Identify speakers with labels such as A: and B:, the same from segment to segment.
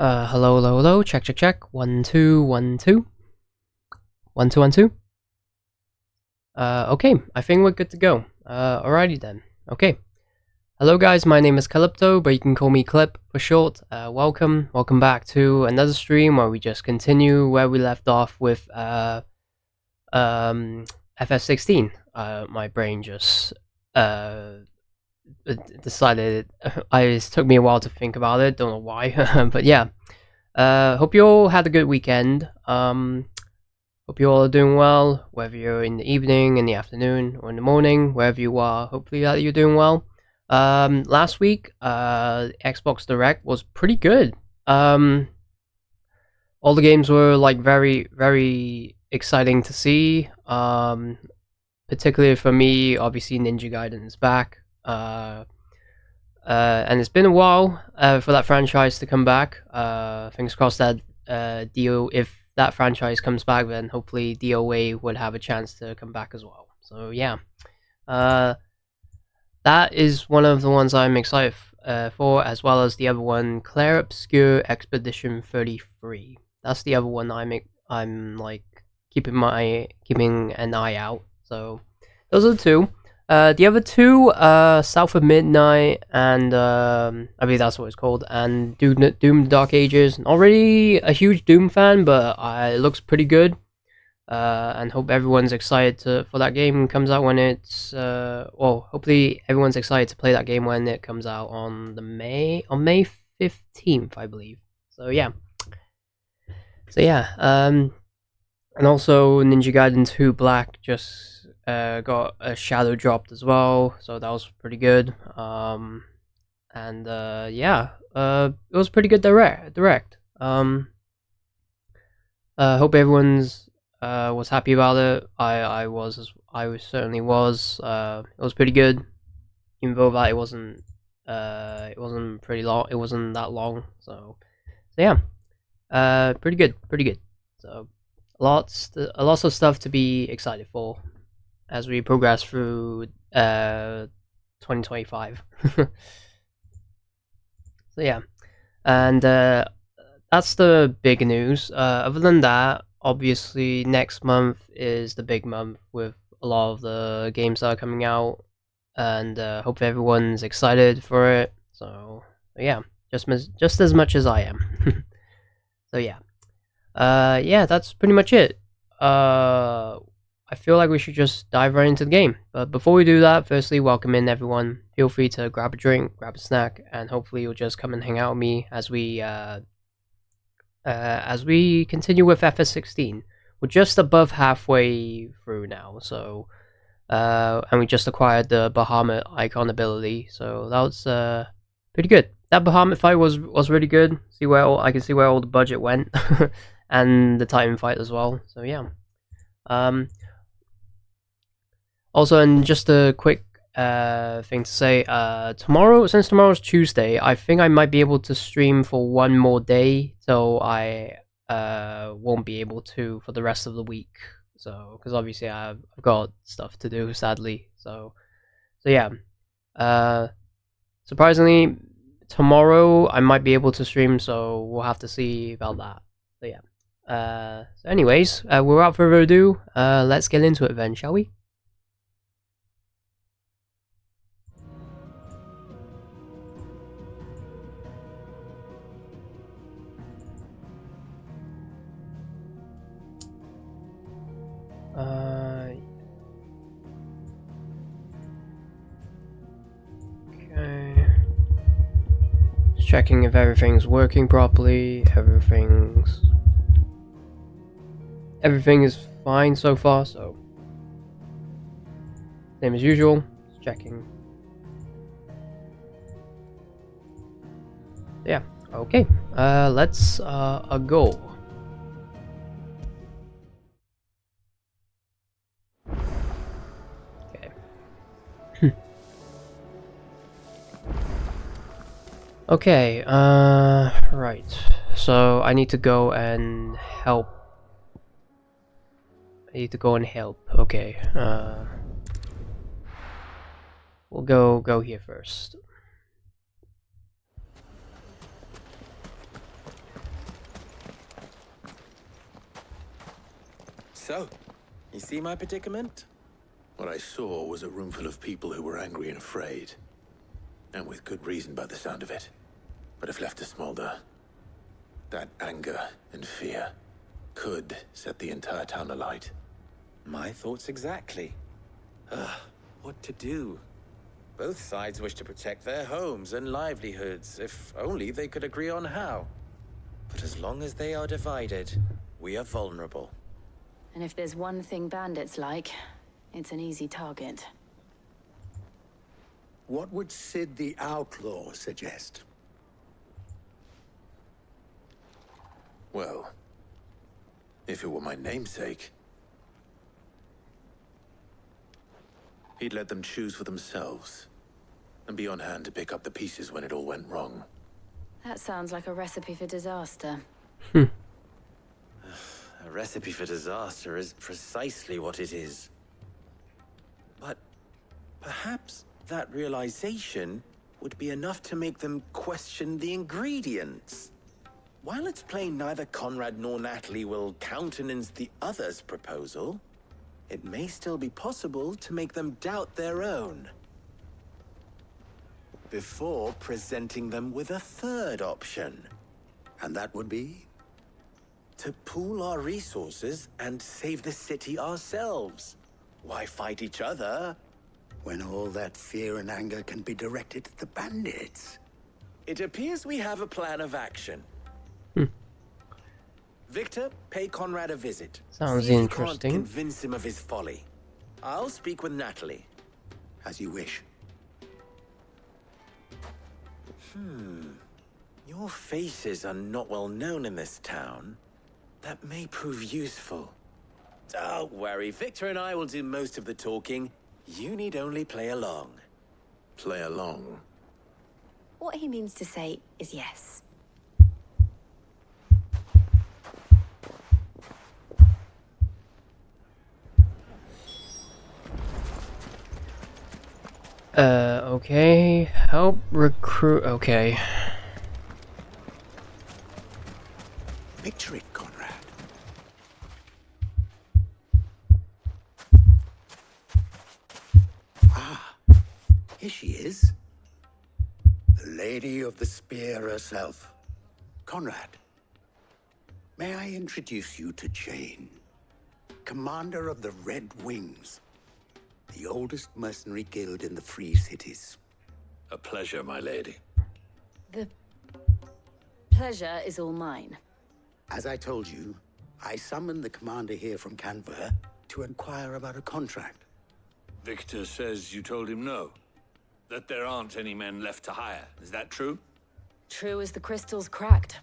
A: Hello, hello, hello. Check, check, check. 1 2 1 2 1 2 1 2. Okay, I think we're good to go. Alrighty then. Okay. Hello guys, my name is Calypto, but you can call me Clip for short. Welcome back to another stream where we just continue where we left off with FF16. My brain just decided it took me a while to think about it, don't know why. But yeah, hope you all had a good weekend. Hope you all are doing well, whether you're in the evening, in the afternoon, or in the morning, wherever you are. Hopefully that you're doing well. Last week, Xbox Direct was pretty good. All the games were like very, very exciting to see. Particularly for me, obviously Ninja Gaiden's back. And it's been a while for that franchise to come back. Fingers crossed that if that franchise comes back, then hopefully DOA would have a chance to come back as well. So yeah, that is one of the ones I'm excited for, as well as the other one, Clair Obscur Expedition 33. That's the other one I'm like keeping an eye out. So those are the two. The other two, South of Midnight and I believe that's what it's called, and Doom Dark Ages. Not really a huge Doom fan, but it looks pretty good. And hope everyone's excited for that game comes out when it's well, hopefully everyone's excited to play that game when it comes out on May 15th, I believe. So yeah. And also Ninja Gaiden 2 Black just got a shadow dropped as well, so that was pretty good. Yeah, it was pretty good direct. Hope everyone's was happy about it. I certainly was. It was pretty good, even though that it wasn't pretty long. It wasn't that long. So yeah, pretty good. So lots of stuff to be excited for as we progress through 2025. So yeah, and that's the big news. Other than that, obviously next month is the big month with a lot of the games that are coming out, and hope everyone's excited for it. So yeah, just as much as I am. So yeah, that's pretty much it. I feel like we should just dive right into the game. But before we do that, firstly, welcome in everyone. Feel free to grab a drink, grab a snack, and hopefully you'll just come and hang out with me as we continue with FS16. We're just above halfway through now, so and we just acquired the Bahamut icon ability, so that was pretty good. That Bahamut fight was really good. I can see where all the budget went, and the Titan fight as well. So yeah. Also, and just a quick thing to say, since tomorrow's Tuesday, I think I might be able to stream for one more day, so I won't be able to for the rest of the week. So, because obviously I've got stuff to do, sadly. So yeah. Surprisingly, tomorrow I might be able to stream, so we'll have to see about that. So yeah. So anyways, without further ado, let's get into it then, shall we? Okay. Just checking if everything's working properly. Everything is fine so far, so same as usual. Just checking. Yeah, okay. Let's go. Okay, right. So I need to go and help. Okay. We'll go here first.
B: So, you see my predicament?
C: What I saw was a room full of people who were angry and afraid. And with good reason by the sound of it. But if left to smolder, that anger and fear could set the entire town alight.
B: My thoughts exactly. What to do? Both sides wish to protect their homes and livelihoods, if only they could agree on how. But as long as they are divided, we are vulnerable.
D: And if there's one thing bandits like, it's an easy target.
E: What would Sid the Outlaw suggest?
C: Well, if it were my namesake, he'd let them choose for themselves, and be on hand to pick up the pieces when it all went wrong.
D: That sounds like a recipe for disaster.
B: A recipe for disaster is precisely what it is. But perhaps that realization would be enough to make them question the ingredients. While it's plain neither Conrad nor Natalie will countenance the other's proposal, it may still be possible to make them doubt their own. Before presenting them with a third option.
E: And that would be?
B: To pool our resources and save the city ourselves. Why fight each other?
E: When all that fear and anger can be directed at the bandits.
B: It appears we have a plan of action. Victor, pay Conrad a visit.
A: Sounds
B: See if you
A: interesting.
B: can't convince him of his folly. I'll speak with Natalie.
E: As you wish.
B: Your faces are not well known in this town. That may prove useful. Don't worry, Victor and I will do most of the talking. You need only play along.
C: Play along.
D: What he means to say is yes.
A: Okay. Help recruit. Okay.
E: Picture it, Conrad. Ah, here she is. The Lady of the Spear herself. Conrad, may I introduce you to Jane, commander of the Red Wings, the oldest mercenary guild in the Free Cities.
C: A pleasure, my lady.
D: The pleasure is all mine.
E: As I told you, I summoned the commander here from Canver to inquire about a contract.
F: Victor says you told him no. That there aren't any men left to hire. Is that true?
D: True as the crystals cracked.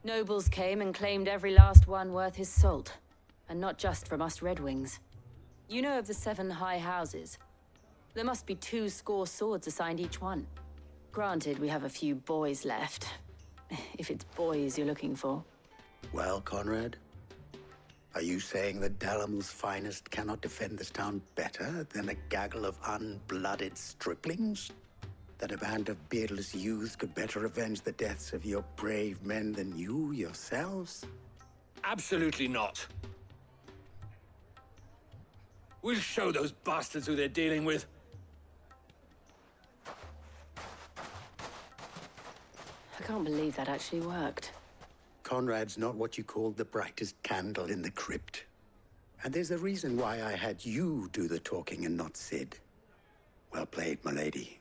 D: Nobles came and claimed every last one worth his salt. And not just from us Red Wings. You know of the 7 high houses. There must be 2 swords assigned each one. Granted, we have a few boys left. If it's boys you're looking for.
E: Well, Conrad, are you saying that Dalamul's finest cannot defend this town better than a gaggle of unblooded striplings? That a band of beardless youths could better avenge the deaths of your brave men than you yourselves?
F: Absolutely not. We'll show those bastards who they're dealing with.
D: I can't believe that actually worked.
E: Conrad's not what you called the brightest candle in the crypt. And there's a reason why I had you do the talking and not Sid. Well played, my lady.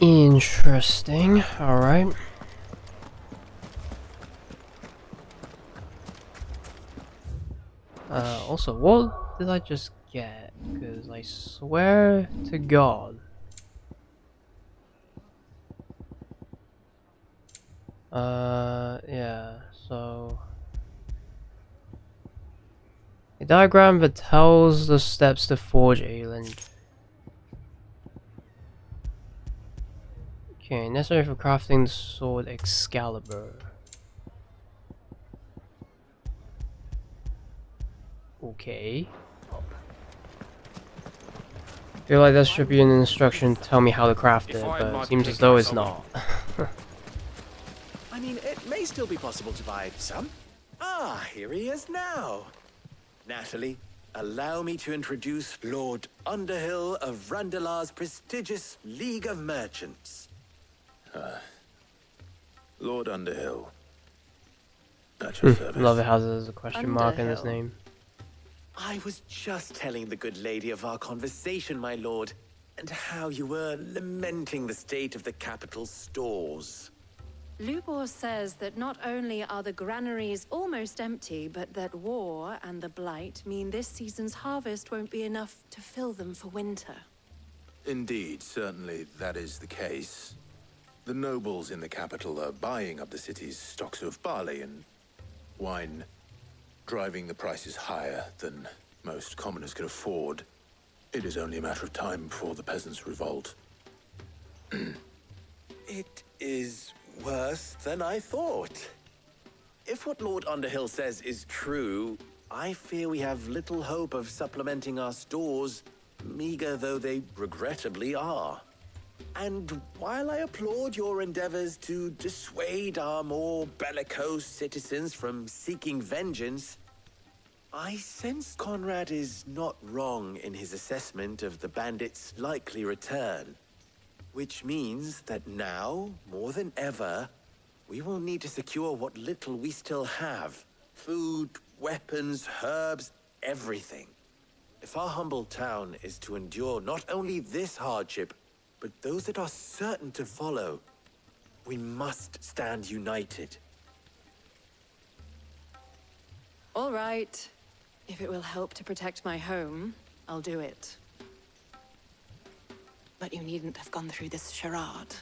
A: Interesting. Alright. Also, what did I just get? Because I swear to God. Yeah, so... a diagram that tells the steps to forge Ayland. Okay, necessary for crafting the sword Excalibur. Okay. I feel like that should be an instruction to tell me how to craft it, but it seems as though it's not.
B: still be possible to buy some. Ah, here he is now. Natalie, allow me to introduce Lord Underhill of Randalar's prestigious League of Merchants.
C: Lord Underhill. At your service.
A: Love it how there's a question mark in his
D: Underhill.
A: name.
B: I was just telling the good lady of our conversation, my lord, and how you were lamenting the state of the capital's stores.
G: Lubor says that not only are the granaries almost empty, but that war and the blight mean this season's harvest won't be enough to fill them for winter.
C: Indeed, certainly that is the case. The nobles in the capital are buying up the city's stocks of barley and wine, driving the prices higher than most commoners can afford. It is only a matter of time before the peasants revolt.
B: It is worse than I thought. If what Lord Underhill says is true, I fear we have little hope of supplementing our stores, meager though they regrettably are. And while I applaud your endeavors to dissuade our more bellicose citizens from seeking vengeance, I sense Conrad is not wrong in his assessment of the bandits' likely return. Which means that now, more than ever, we will need to secure what little we still have. Food, weapons, herbs, everything. If our humble town is to endure not only this hardship, but those that are certain to follow, we must stand united.
G: All right. If it will help to protect my home, I'll do it. But you needn't have gone through this charade.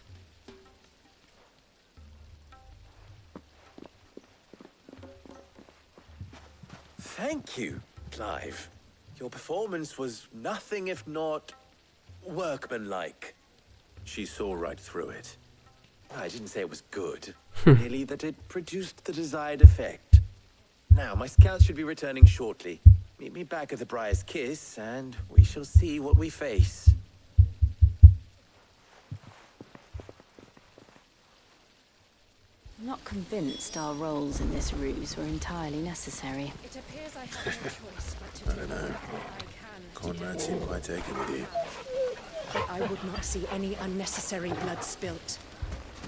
B: Thank you, Clive. Your performance was nothing if not workmanlike.
C: She saw right through it.
B: I didn't say it was good, merely that it produced the desired effect. Now, my scouts should be returning shortly. Meet me back at the Briar's Kiss, and we shall see what we face.
D: I'm not convinced our roles in this ruse were entirely necessary.
G: It appears I have no choice but to
C: I don't know. Conrad seemed quite taken with you.
G: I would not see any unnecessary blood spilt.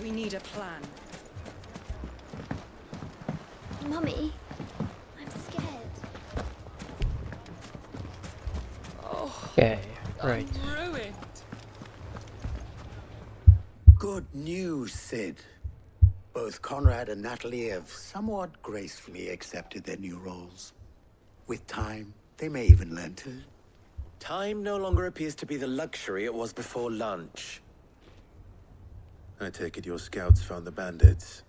G: We need a plan.
H: Mummy, I'm scared.
A: Okay, right.
G: Ruined.
E: Good news, Sid. Both Conrad and Natalie have somewhat gracefully accepted their new roles. With time, they may even learn to.
B: Time no longer appears to be the luxury it was before lunch.
C: I take it your scouts found the bandits.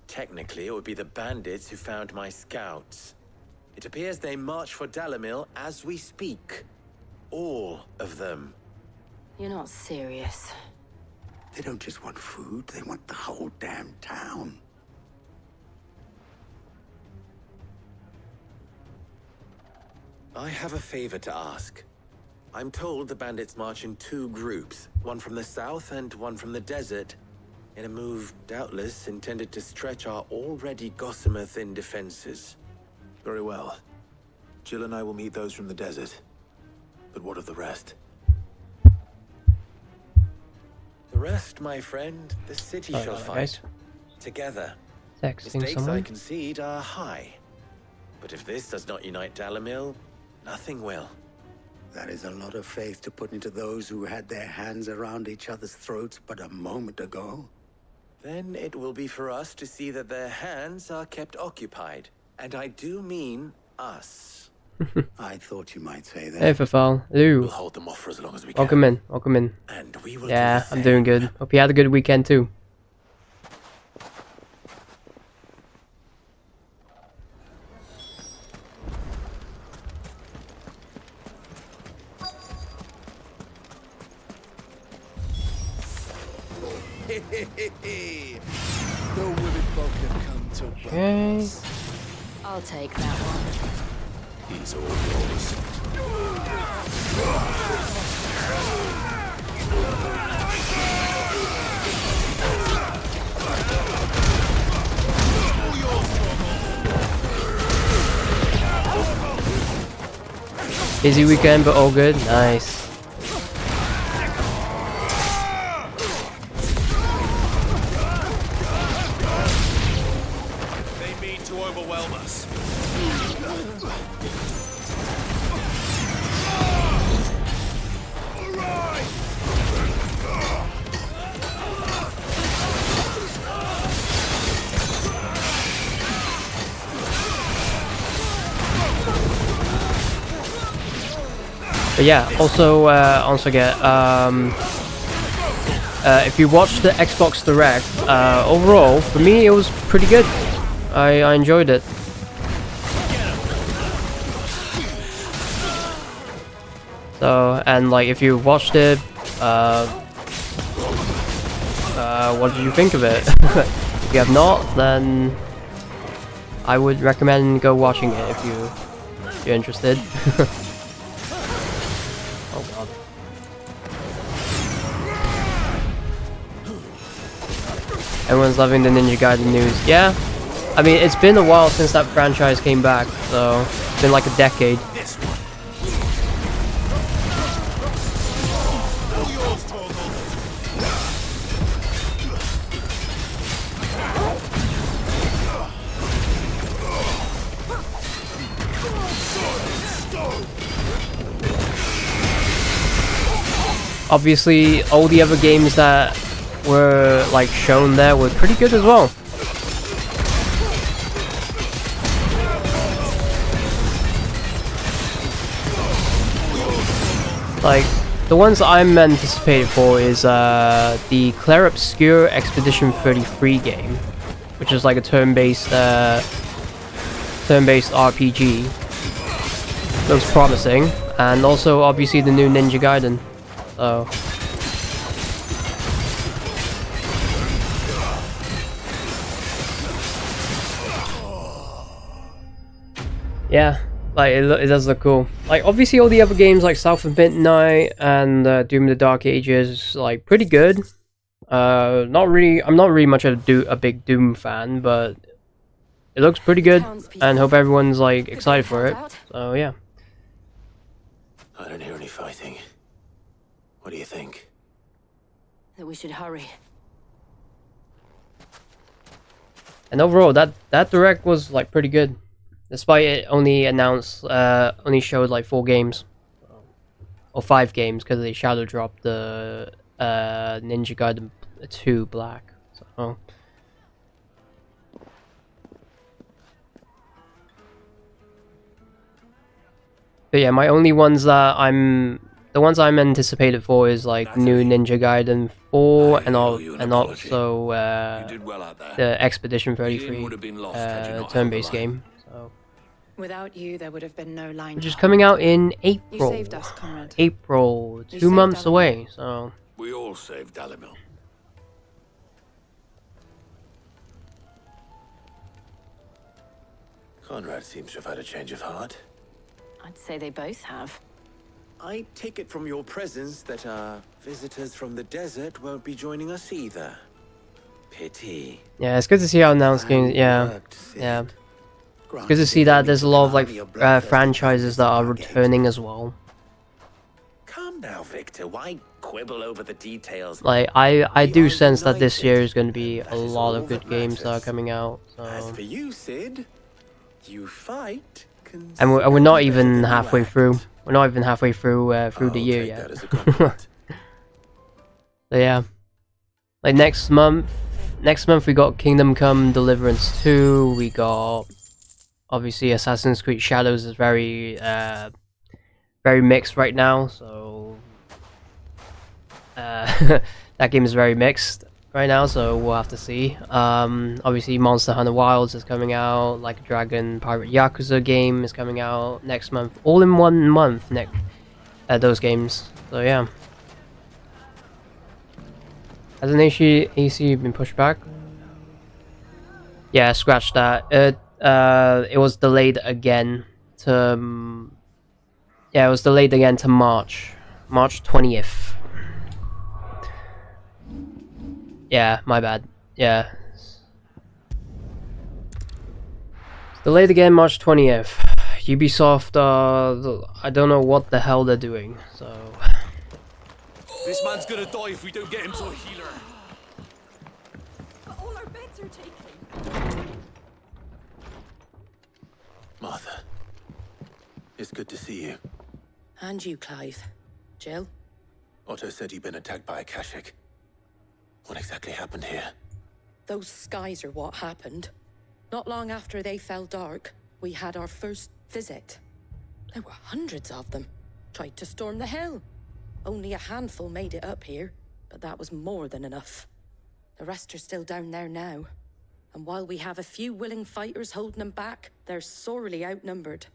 B: Technically, it would be the bandits who found my scouts. It appears they march for Dalamil as we speak. All of them.
D: You're not serious.
E: They don't just want food, they want the whole damn town.
B: I have a favor to ask. I'm told the bandits march in two groups, one from the south and one from the desert, in a move doubtless intended to stretch our already gossamer-thin defenses.
C: Very well. Jill and I will meet those from the desert. But what of the rest?
B: The rest, my friend, the city
A: Sorry
B: shall
A: about that,
B: fight.
A: guys.
B: Together.
A: Texting
B: Mistakes, I
A: someone.
B: concede, are high. But if this does not unite Dalamil, nothing will.
E: That is a lot of faith to put into those who had their hands around each other's throats but a moment ago.
B: Then it will be for us to see that their hands are kept occupied. And I do mean us.
E: I thought you might say
A: Hey,
E: that.
A: Fafal.
C: We'll
A: Hello.
C: hold them off for as long as we can.
A: Welcome in. Welcome in.
B: And we will
A: Yeah,
B: do the
A: I'm
B: same.
A: doing good. Hope you had a good weekend too.
I: The women folk have come to welcome
A: Okay.
I: us.
D: I'll take that one.
C: He's all yours.
A: Busy weekend, but all good. Nice.
F: They mean to overwhelm us.
A: But yeah, also get if you watch the Xbox Direct, overall for me it was pretty good. I enjoyed it. So, and like if you watched it, what did you think of it? If you have not, then I would recommend go watching it if you're interested. Oh god. Everyone's loving the Ninja Gaiden news. Yeah, I mean it's been a while since that franchise came back, so it's been like a decade. Obviously, all the other games that were like shown there were pretty good as well. Like the ones I'm anticipated for is the Claire Obscure Expedition 33 game, which is like a turn-based RPG. Looks promising, and also obviously the new Ninja Gaiden. So yeah, like it does look cool. Like obviously all the other games like South of Midnight and Doom of the Dark Ages, like pretty good. I'm not really much of a big Doom fan, but it looks pretty good, and hope everyone's like excited for it. So yeah.
C: I don't hear any fighting. What do you think?
D: That we should hurry.
A: And overall, that direct was like pretty good, despite it only showed like 4 games or 5 games because they shadow dropped the Ninja Gaiden 2 Black. So. But yeah, my only ones that the ones I'm anticipated for is like new Ninja Gaiden 4 and also the Expedition 33 turn-based game. So.
G: Without you, there would have been no line.
A: Which is coming out in April.
G: You saved us, Conrad.
A: April, 2 months away. So.
F: We all saved Dalimil.
C: Conrad seems to have had a change of heart.
D: I'd say they both have.
B: I take it from your presence that our visitors from the desert won't be joining us either. Pity.
A: Yeah, it's good to see how announced games. Yeah. It's good to see that there's a lot of like franchises that are returning as well.
B: Come now, Victor. Why quibble over the details?
A: Like I do sense that this year is going to be a lot of good games that are coming out. So.
B: As for you, Sid, you fight.
A: And we're not even halfway through. We're not even halfway through the year yet. So yeah, like next month we got Kingdom Come Deliverance 2. We got obviously Assassin's Creed Shadows is very mixed right now. So that game is very mixed right now. So we'll have to see. Obviously Monster Hunter Wilds is coming out. Like a Dragon Pirate Yakuza game is coming out next month. All in 1 month. Those games. So yeah. Has an AC been pushed back? Yeah, scratch that. It was delayed again to it was delayed again to March 20th. Yeah, my bad. Yeah. It's delayed again March 20th. Ubisoft, I don't know what the hell they're doing, so...
F: This man's gonna die if we don't get him to a healer.
D: But all our beds are taken.
C: Martha, it's good to see you.
J: And you, Clive. Jill?
C: Otto said you'd been attacked by AKASHIC. What exactly happened here?
J: Those skies are what happened. Not long after they fell dark, we had our first visit. There were hundreds of them. Tried to storm the hill. Only a handful made it up here, but that was more than enough. The rest are still down there now. And while we have a few willing fighters holding them back, they're sorely outnumbered.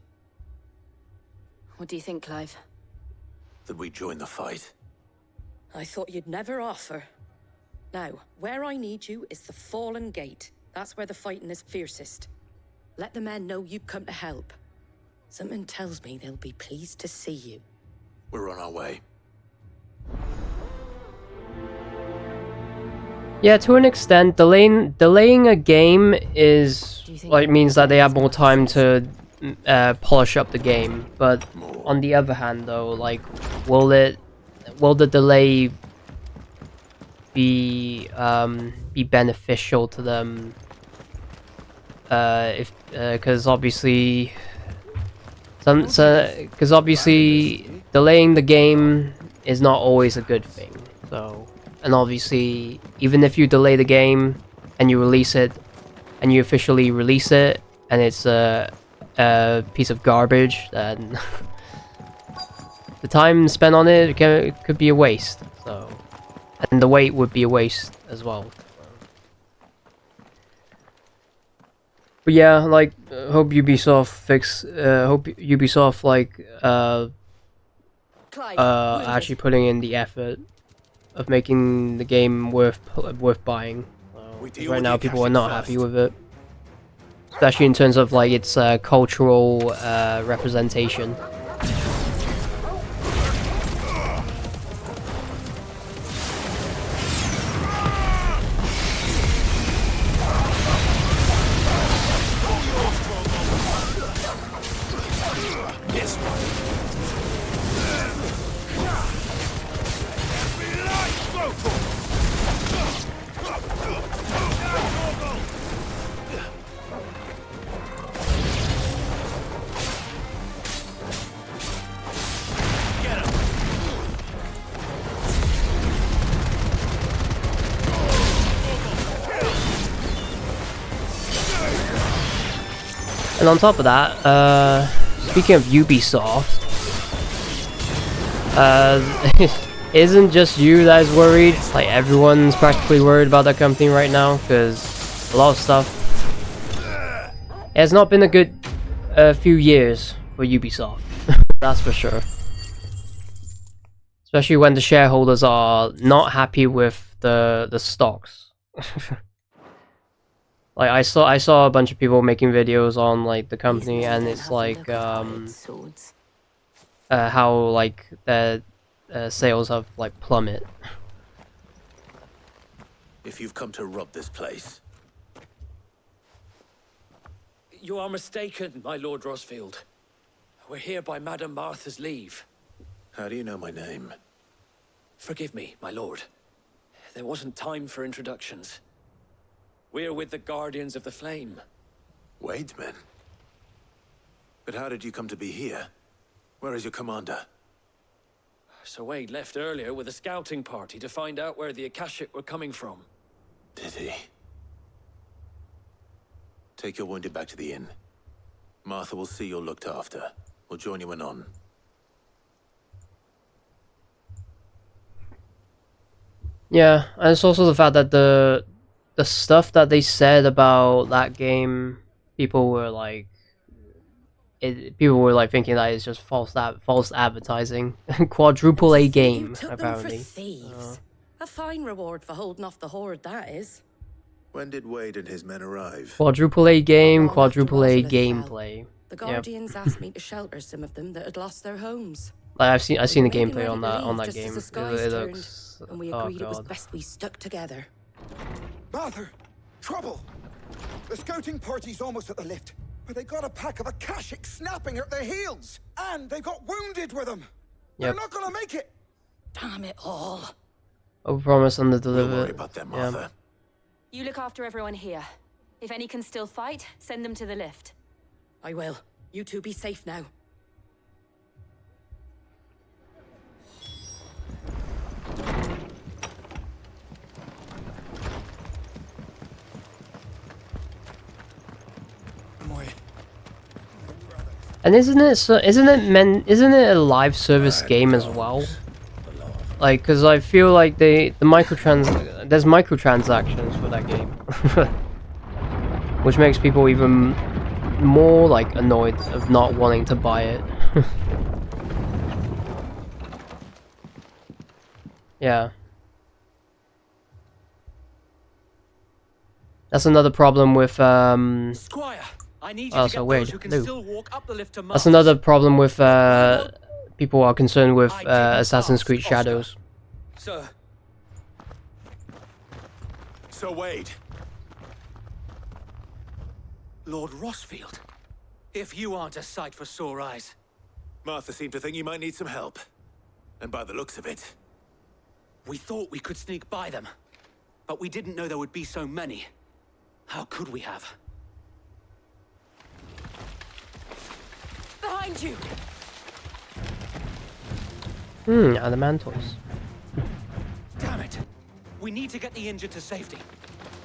D: What do you think, Clive?
C: That we join the fight.
J: I thought you'd never offer. Now, where I need you is the Fallen Gate. That's where the fighting is fiercest. Let the men know you've come to help. Something tells me they'll be pleased to see you.
C: We're on our way.
A: Yeah, to an extent, delaying a game is like means that they have more time to polish up the game. But on the other hand, though, like, will the delay be beneficial to them? Because obviously, delaying the game is not always a good thing. So, and obviously, even if you delay the game and you release it, and you officially release it, and it's a piece of garbage, then the time spent on it could be a waste. So, and the wait would be a waste as well. But yeah, like, hope Ubisoft actually putting in the effort of making the game worth buying. Right now, people are not happy with it, especially in terms of like its cultural representation. And on top of that, speaking of Ubisoft, isn't just you that is worried? Like, everyone's practically worried about that company right now, because a lot of stuff. It has not been a good few years for Ubisoft, that's for sure. Especially when the shareholders are not happy with the stocks. Like, I saw a bunch of people making videos on like the company, and it's like how like their sales have like plummet.
C: If you've come to rob this place,
K: you are mistaken, my Lord Rosfield. We're here by Madame Martha's leave.
C: how do you know my name?
K: Forgive me, my lord. There wasn't time for introductions. We're with the Guardians of the Flame.
C: Wade's men? But how did you come to be here? Where is your commander?
K: Sir Wade left earlier with a scouting party to find out where the Akashic were coming from.
C: Did he? Take your wounded back to the inn. Martha will see you're looked after. We'll join you anon.
A: Yeah, and it's also the fact that the stuff that they said about that game, people were like thinking that it's just false advertising. Quadruple A game,
J: took
A: apparently.
J: Them for thieves. A fine reward for holding off the horde, that is.
C: When did Wade and his men arrive?
A: Quadruple A game,
J: Not long after
A: quadruple A
J: Rosalind
A: gameplay.
J: fell. The Guardians asked me to shelter some of them that had lost their homes.
A: Like, I've seen the
J: We made
A: gameplay
J: ready
A: on
J: to
A: that
J: leave
A: game.
J: just as the skies
A: It
J: turned,
A: looks,
J: and we
A: oh
J: agreed it was
A: god.
J: best we stuck together.
I: Martha! Trouble! The scouting party's almost at the lift. But they got a pack of AKASHIC snapping at their heels! And they got wounded with them!
A: Yep.
I: They're not gonna make it!
J: Damn it all.
A: Overpromise,
C: We'll
A: underdeliver.
C: worry about them,
A: Yeah.
C: Martha.
D: You look after everyone here. If any can still fight, send them to the lift.
J: I will. You two be safe now.
A: And isn't it a live service game as well? Like, because I feel like there's microtransactions for that game, which makes people even more like annoyed of not wanting to buy it. Yeah. That's another problem with
K: Squire, I need you
A: oh,
K: to
A: so
K: get
A: weird.
K: those who can
A: No.
K: still walk up the lift to
A: That's
K: Mars.
A: another problem with people who are concerned with
K: I didn't
A: Assassin's
K: ask,
A: Creed
K: Oscar.
A: Shadows.
K: Sir,
C: So Wade,
K: Lord Rossfield, if you aren't a sight for sore eyes.
C: Martha seemed to think you might need some help. And by the looks of it,
K: We thought we could sneak by them, but we didn't know there would be so many. How could we have?
J: Behind you!
A: Adamantoise.
K: Damn it! We need to get the injured to safety.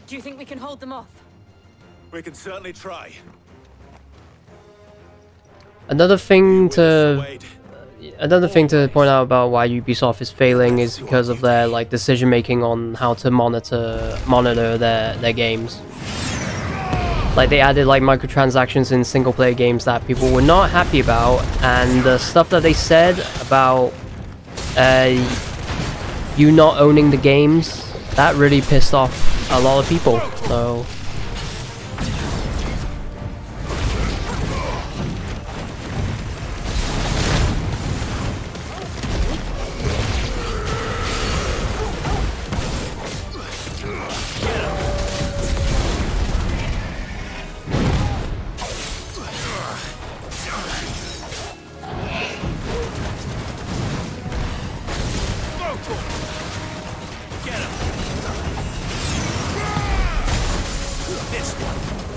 D: Do you think we can hold them off?
C: we can certainly try.
A: Another thing to
C: Wade.
A: point out about why Ubisoft is failing is because of their like decision making on how to monitor their games. Like they added like microtransactions in single player games that people were not happy about, and the stuff that they said about you not owning the games, that really pissed off a lot of people. So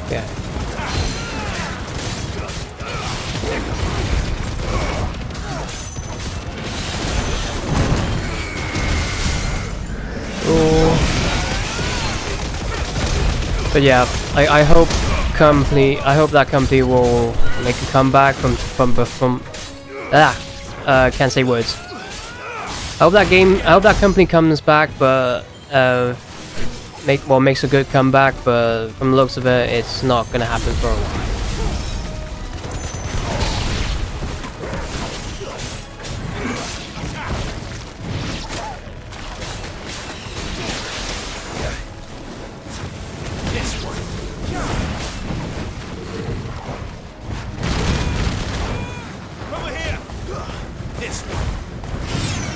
A: yeah. But yeah, I hope that company will make a comeback from can't say words. I hope that company comes back, but makes a good comeback, but from the looks of it, it's not gonna happen for a while.
C: Over here! This one.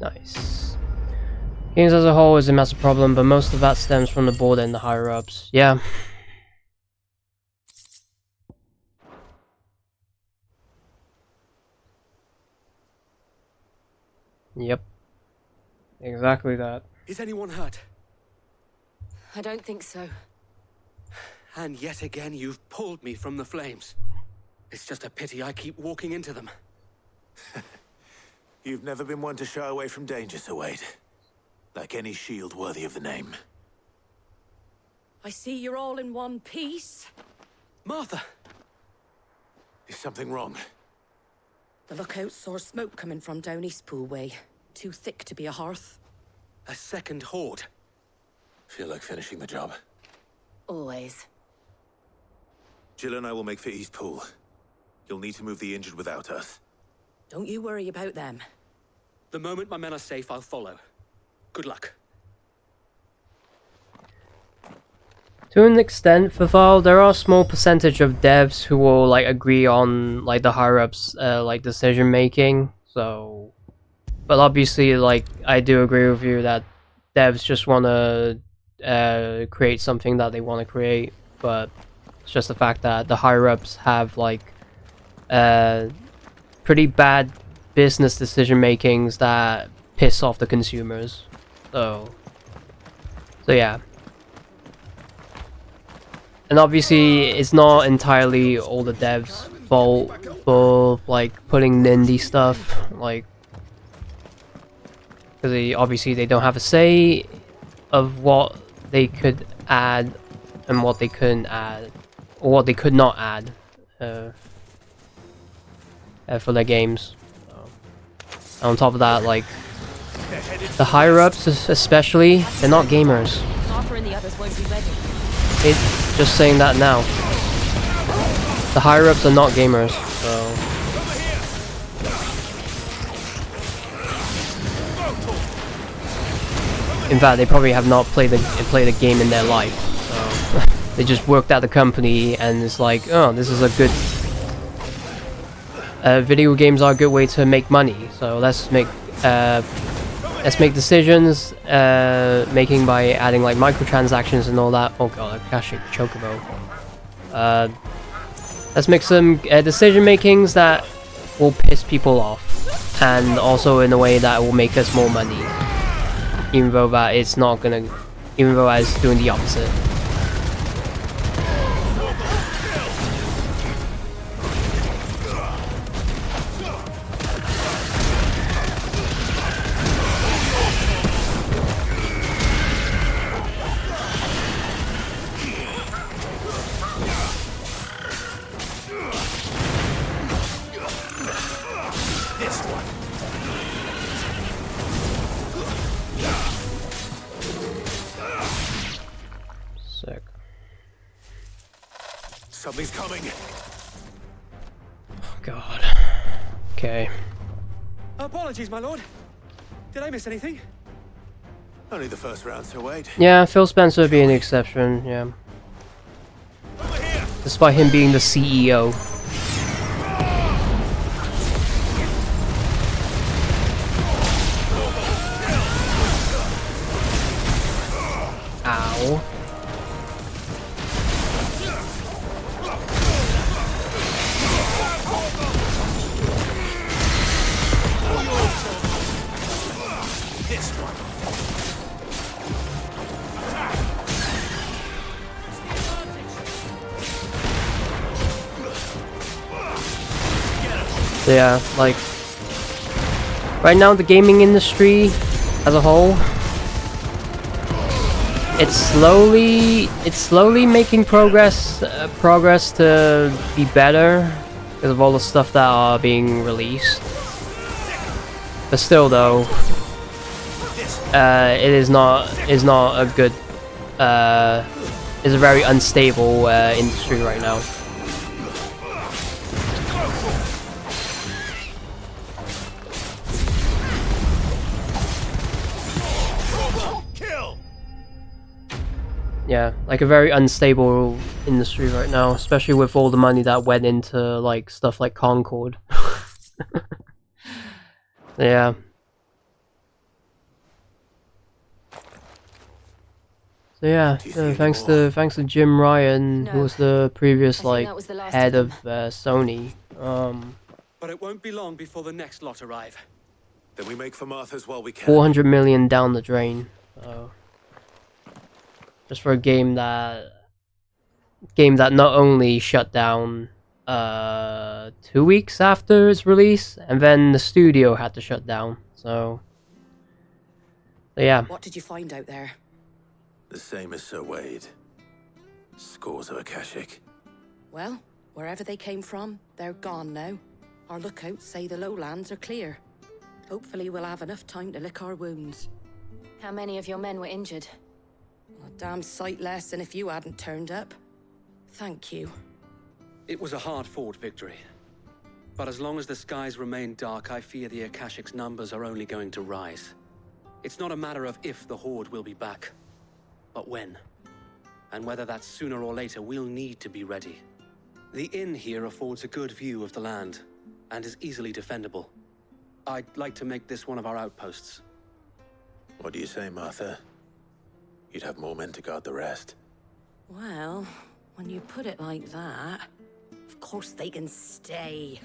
A: Nice. Games as a whole is a massive problem, but most of that stems from the board and the higher ups. Yeah. Yep. Exactly that.
K: Is anyone hurt?
D: I don't think so.
K: And yet again, you've pulled me from the flames. It's just a pity I keep walking into them.
C: You've never been one to shy away from danger, Sir Wade. Like any shield worthy of the name.
J: I see you're all in one piece.
K: Martha!
C: Is something wrong?
J: The lookout saw smoke coming from down Eastpool way. Too thick to be a hearth.
K: A second horde.
C: Feel like finishing the job.
D: Always.
C: Jill and I will make for Eastpool. You'll need to move the injured without us.
J: Don't you worry about them.
K: The moment my men are safe, I'll follow. Good luck.
A: To an extent, for Val, there are a small percentage of devs who will like agree on like the higher ups like decision making. So, but obviously, like I do agree with you that devs just want to create something that they want to create, but it's just the fact that the higher ups have like pretty bad business decision makings that piss off the consumers. So yeah. And obviously, it's not entirely all the devs' fault for like putting indie stuff, like because obviously they don't have a say of what they could add and what they couldn't add, or what they could not add for their games. So, on top of that, like the higher ups, especially, they're not gamers.
D: Arthur and the others won't be ready.
A: It's just saying that now. The higher ups are not gamers, so. In fact, they probably have not played a game in their life. So they just worked at the company, and it's like, oh, this is a good. Video games are a good way to make money, so let's make decisions, making by adding like microtransactions and all that. Oh god, AKASHIC Chocobo. Let's make some decision makings that will piss people off, and also in a way that will make us more money. Even though that it's not gonna, even though it's doing the opposite. Sick.
C: Something's coming.
A: Oh god. Okay.
L: Apologies, my lord. Did I miss anything?
C: Only the first round, so wait.
A: Yeah, Phil Spencer being the exception, yeah. Despite him being the CEO. Ow. Yeah, like right now the gaming industry as a whole, it's slowly making progress to be better because of all the stuff that are being released. But still though, it is not a good it's a very unstable industry right now. Yeah, like a very unstable industry right now, especially with all the money that went into like stuff like Concord. Yeah. So yeah, thanks to Jim Ryan, who was the previous like head of Sony.
L: But it won't be long before the next lot arrive.
C: Then we make for Martha's while we can.
A: 400 million down the drain. Just for a game that not only shut down 2 weeks after its release, and then the studio had to shut down. So yeah.
J: What did you find out there?
C: The same as Sir Wade. Scores of Akashic.
J: Well, wherever they came from, they're gone now. Our lookouts say the lowlands are clear. Hopefully we'll have enough time to lick our wounds.
D: How many of your men were injured?
J: A damn sight less than if you hadn't turned up. Thank you.
L: It was a hard-fought victory. But as long as the skies remain dark, I fear the Akashic's numbers are only going to rise. It's not a matter of if the Horde will be back, but when. and whether that's sooner or later, we'll need to be ready. The inn here affords a good view of the land, and is easily defendable. I'd like to make this one of our outposts.
C: What do you say, Martha? You'd have more men to guard the rest.
J: Well, when you put it like that, of course they can stay.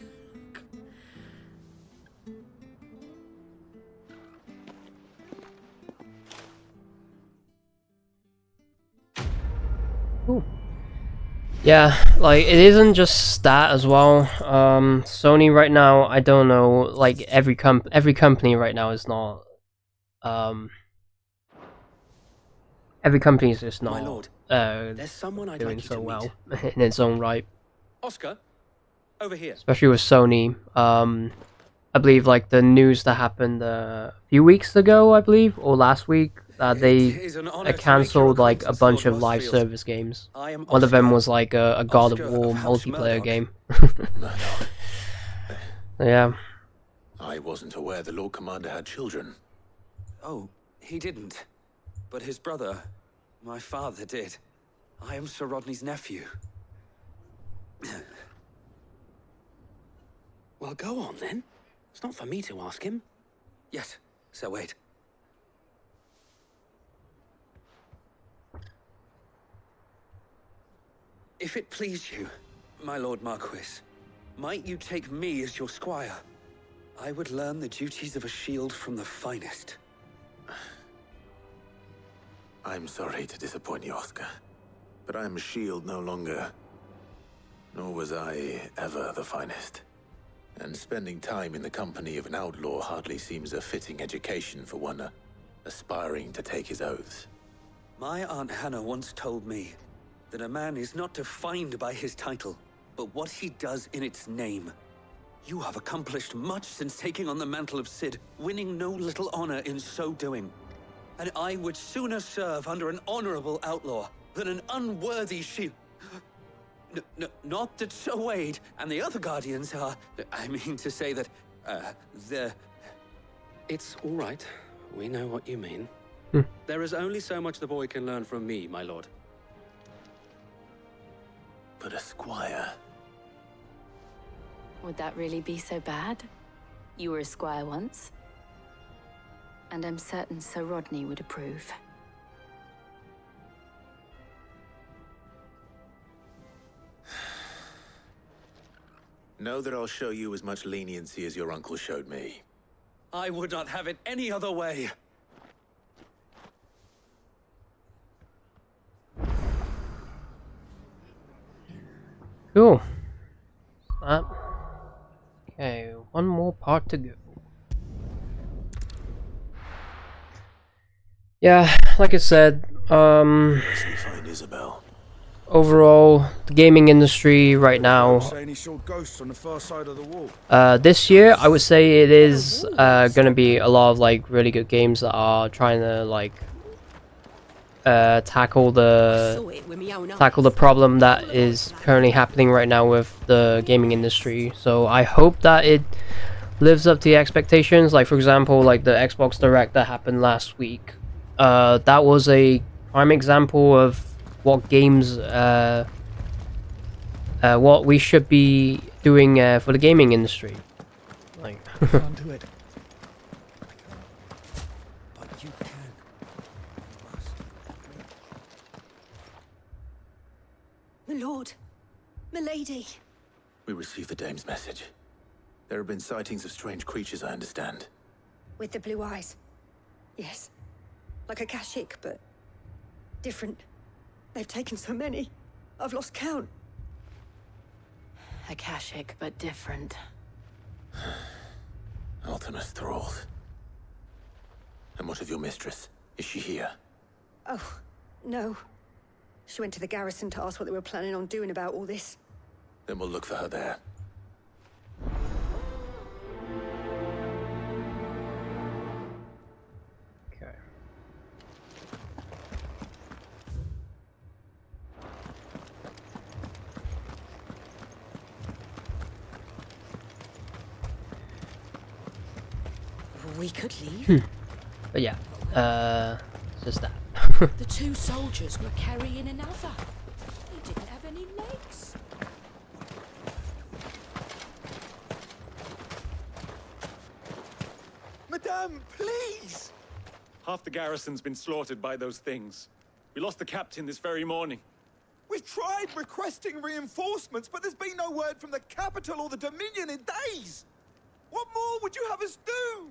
A: Ooh. Yeah, like it isn't just that as well. Sony right now, I don't know, like every company right now is not every company is just not
L: My lord, there's someone I'd
A: doing
L: like you
A: so
L: to
A: well
L: meet.
A: in its own right.
L: Oscar, over here.
A: Especially with Sony. I believe like the news that happened a few weeks ago, I believe, or last week, they cancelled like a bunch of live service games. One of them was like a God of War multiplayer game. Yeah.
C: I wasn't aware the Lord Commander had children.
I: Oh, he didn't. But his brother, my father, did. I am Sir Rodney's nephew.
L: Well, go on then. It's not for me to ask him.
I: Yes, Sir Wade. If it please you, my Lord Marquis, might you take me as your squire? I would learn the duties of a shield from the finest.
C: I'm sorry to disappoint you, Oscar, but I am a shield no longer. Nor was I ever the finest. And spending time in the company of an outlaw hardly seems a fitting education for one aspiring to take his oaths.
I: My Aunt Hannah once told me that a man is not defined by his title, but what he does in its name. You have accomplished much since taking on the mantle of Cid, winning no little honor in so doing. And I would sooner serve under an honorable outlaw than an unworthy shield. Not that Sir Wade and the other Guardians are... I mean to say that, they're...
L: It's all right. We know what you mean. There is only so much the boy can learn from me, my lord.
C: But a squire...
D: Would that really be so bad? You were a squire once. And I'm certain Sir Rodney would approve.
C: Know that I'll show you as much leniency as your uncle showed me.
I: I would not have it any other way.
A: Cool. Okay, one more part to go. Yeah, like I said,
C: Let's find Isabel.
A: overall, the gaming industry right now,
M: Saying he saw ghosts on the far side of the wall.
A: this year, I would say it is gonna be a lot of like really good games that are trying to like tackle the problem that is currently happening right now with the gaming industry. So I hope that it lives up to the expectations. Like for example, like the Xbox Direct that happened last week. That was a prime example of what games, what we should be doing for the gaming industry. Like,
M: Can't do it.
I: But you can.
N: My lord, milady.
C: We received the dame's message. There have been sightings of strange creatures, I understand.
N: With the blue eyes. Yes. Like AKASHIC, but different. They've taken so many. I've lost count.
D: AKASHIC, but different.
C: Ultimus thralls. And what of your mistress? Is she here?
N: Oh, no. She went to the garrison to ask what they were planning on doing about all this.
C: Then we'll look for her there.
A: okay.
N: We could leave.
A: But yeah, just that.
J: The two soldiers were carrying another. He didn't have any legs.
O: Madame, please! Half the garrison's been slaughtered by those things. We lost the captain this very morning.
M: We've tried requesting reinforcements, but there's been no word from the capital or the Dominion in days! What more would you have us do?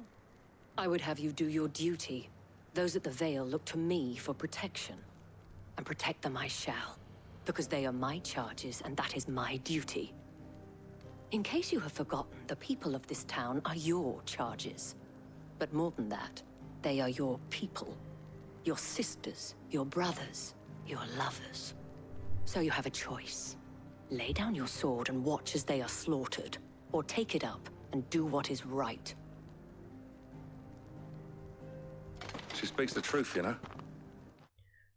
P: I would have you do your duty. Those at the Vale look to me for protection. And protect them I shall. Because they are my charges, and that is my duty. In case you have forgotten, the people of this town are your charges. But more than that, they are your people. Your sisters, your brothers, your lovers. So you have a choice. Lay down your sword and watch as they are slaughtered, or take it up and do what is right.
F: She speaks the truth, you know.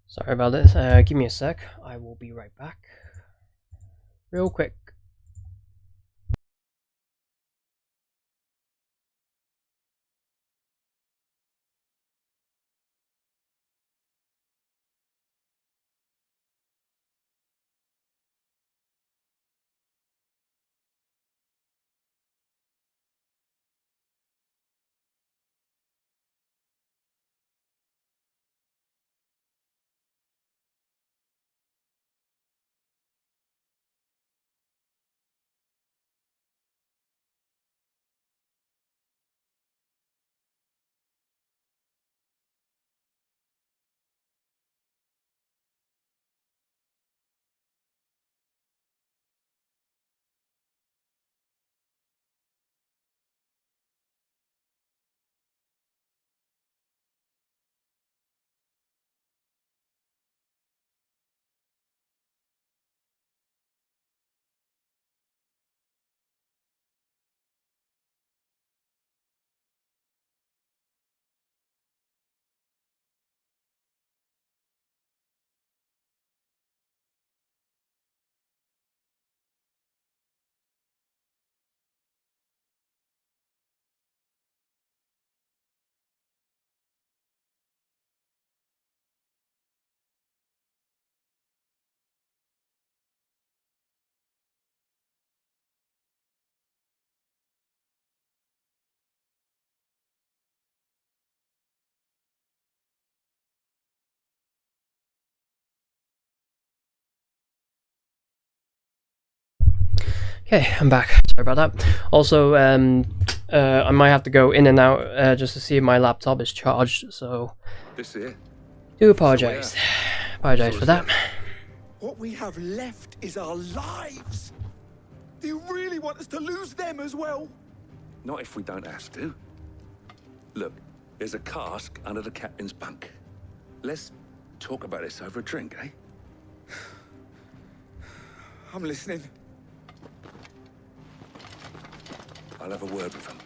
A: Sorry about this. Give me a sec. I will be right back. Real quick. Okay, I'm back. Sorry about that. Also, I might have to go in and out just to see if my laptop is charged, so
F: This here.
A: do apologize. Apologize for that.
M: What we have left is our lives! Do you really want us to lose them as well?
F: Not if we don't have to. Look, there's a cask under the captain's bunk. Let's talk about this over a drink, eh?
M: I'm listening.
F: I'll have a word with him.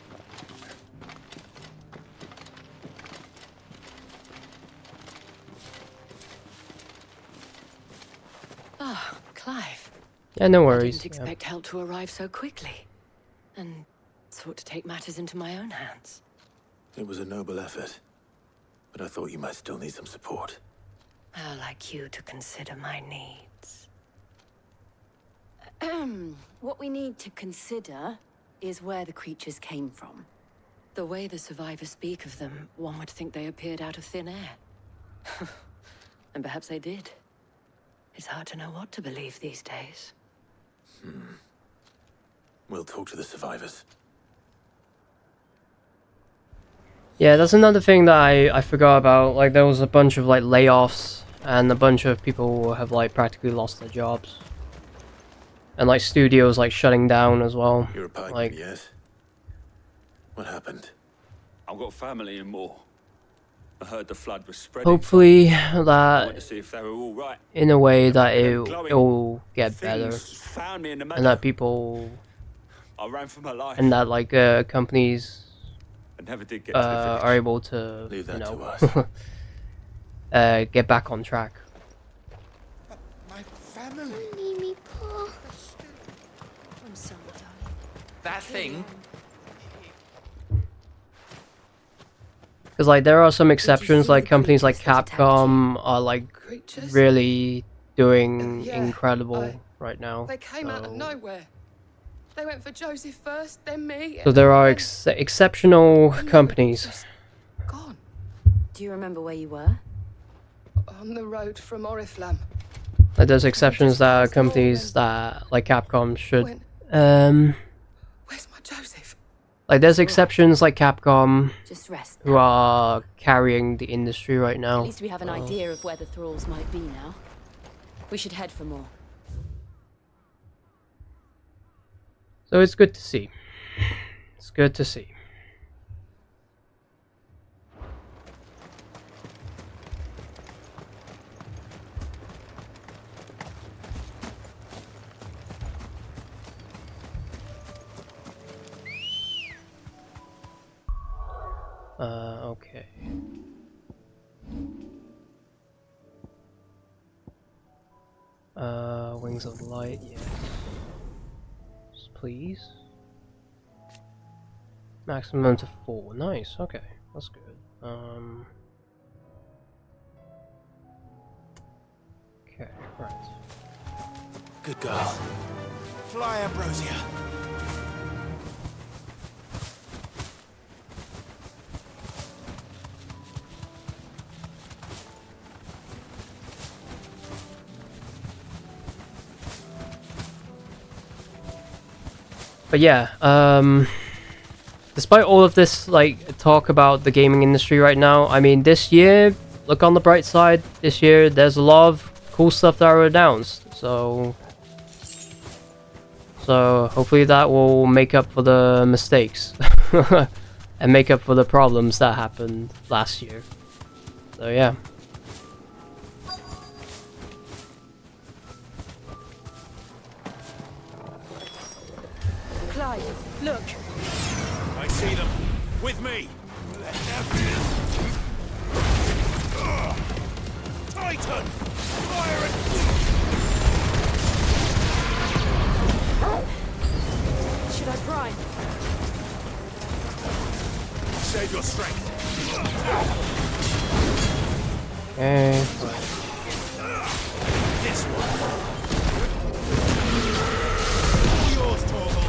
P: Ah, Clive.
A: Yeah, no
P: I
A: worries.
P: didn't expect help to arrive so quickly. And sought to take matters into my own hands.
C: It was a noble effort, but I thought you might still need some support.
P: I'd like you to consider my needs.
D: What we need to consider is where the creatures came from.
P: The way the survivors speak of them, one would think they appeared out of thin air. And perhaps they did. It's hard to know what to believe these days.
C: We'll talk to the survivors.
A: Yeah, that's another thing that I forgot about. Like, there was a bunch of like layoffs, and a bunch of people have like practically lost their jobs, and like studios like shutting down as well.
C: You're a pikeman,
A: Like,
C: yes? What happened?
F: I've got family in Moor. I heard the flood was spreading.
A: hopefully
F: I went
A: that
F: to see if they were all right.
A: in a way that
F: Glowing
A: it will get better,
F: Things found me in the
A: and
F: meadow.
A: that people
F: I ran for my life.
A: and that like companies
F: I never did get to the village.
A: are able to,
C: Leave that
A: you
C: to
A: know, get back on track.
M: My family.
H: Mimi, Paul.
G: I'm sorry, darling.
Q: That thing.
A: Because like there are some exceptions, like companies like Capcom are like really doing incredible right now.
Q: They came out of nowhere. They went for Joseph first, then me.
A: So there are exceptional companies.
Q: Gone.
D: Do you remember where you were?
Q: On the road from Oriflamme.
A: Like there's exceptions that are companies that like Capcom should
Q: Where's my Joseph?
A: like there's exceptions like Capcom
D: Just rest
A: who are carrying the industry right now.
D: At least we have an idea of where the thralls might be now. We should head for more.
A: So it's good to see. It's good to see. Okay. Wings of Light, yes. Please. Maximum to 4. Nice, okay. That's good. Okay, right.
E: Good girl. Fly, Ambrosia.
A: But yeah, despite all of this like talk about the gaming industry right now, I mean this year, look on the bright side, this year there's a lot of cool stuff that are announced. So hopefully that will make up for the mistakes and make up for the problems that happened last year. So yeah.
Q: Look.
E: I see them. With me. Titan! Fire it!
Q: Should I prime?
E: Save your strength.
A: Okay.
E: This one. All yours, Torgal.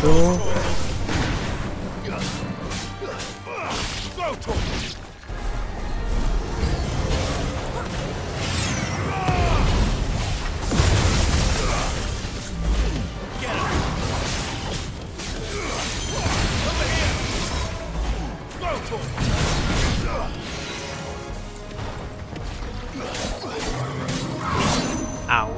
A: Cool.
E: Go, Torgal.
A: Ow.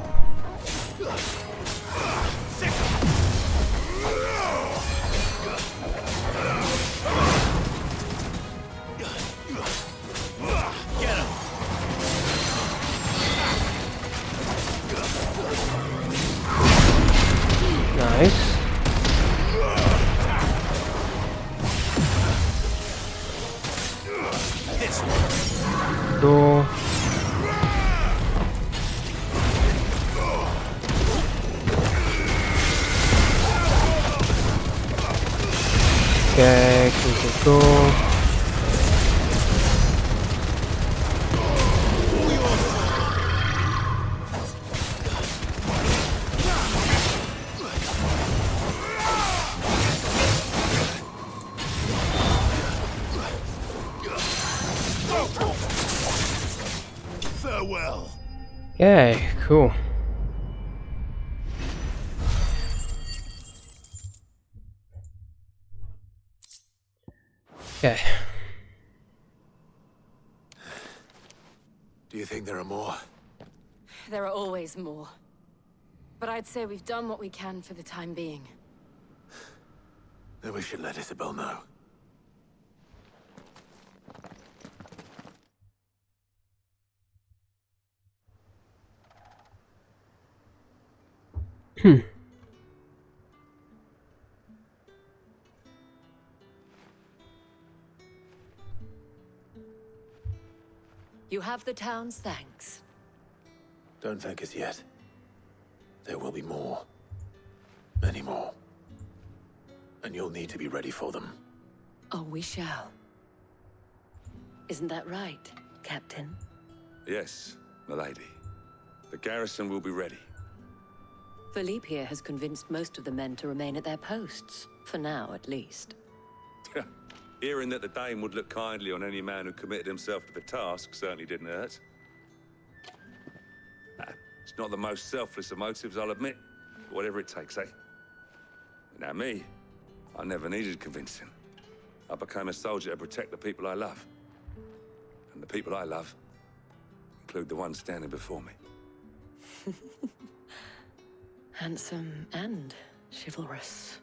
A: Nice. Cool. Okay, cool.
E: Farewell.
A: Okay, cool. Okay.
C: Do you think there are more?
D: There are always more. But I'd say we've done what we can for the time being.
C: Then we should let Isabel know.
P: You have the town's thanks.
C: Don't thank us yet. There will be more. Many more. And you'll need to be ready for them.
P: Oh, we shall. Isn't that right, Captain?
F: Yes, milady. The garrison will be ready.
P: Philippe here has convinced most of the men to remain at their posts. For now, at least.
F: Hearing that the Dane would look kindly on any man who committed himself to the task certainly didn't hurt. It's not the most selfless of motives, I'll admit. But whatever it takes, eh? Now me, I never needed convincing. I became a soldier to protect the people I love. And the people I love include the ones standing before me.
P: Handsome and chivalrous.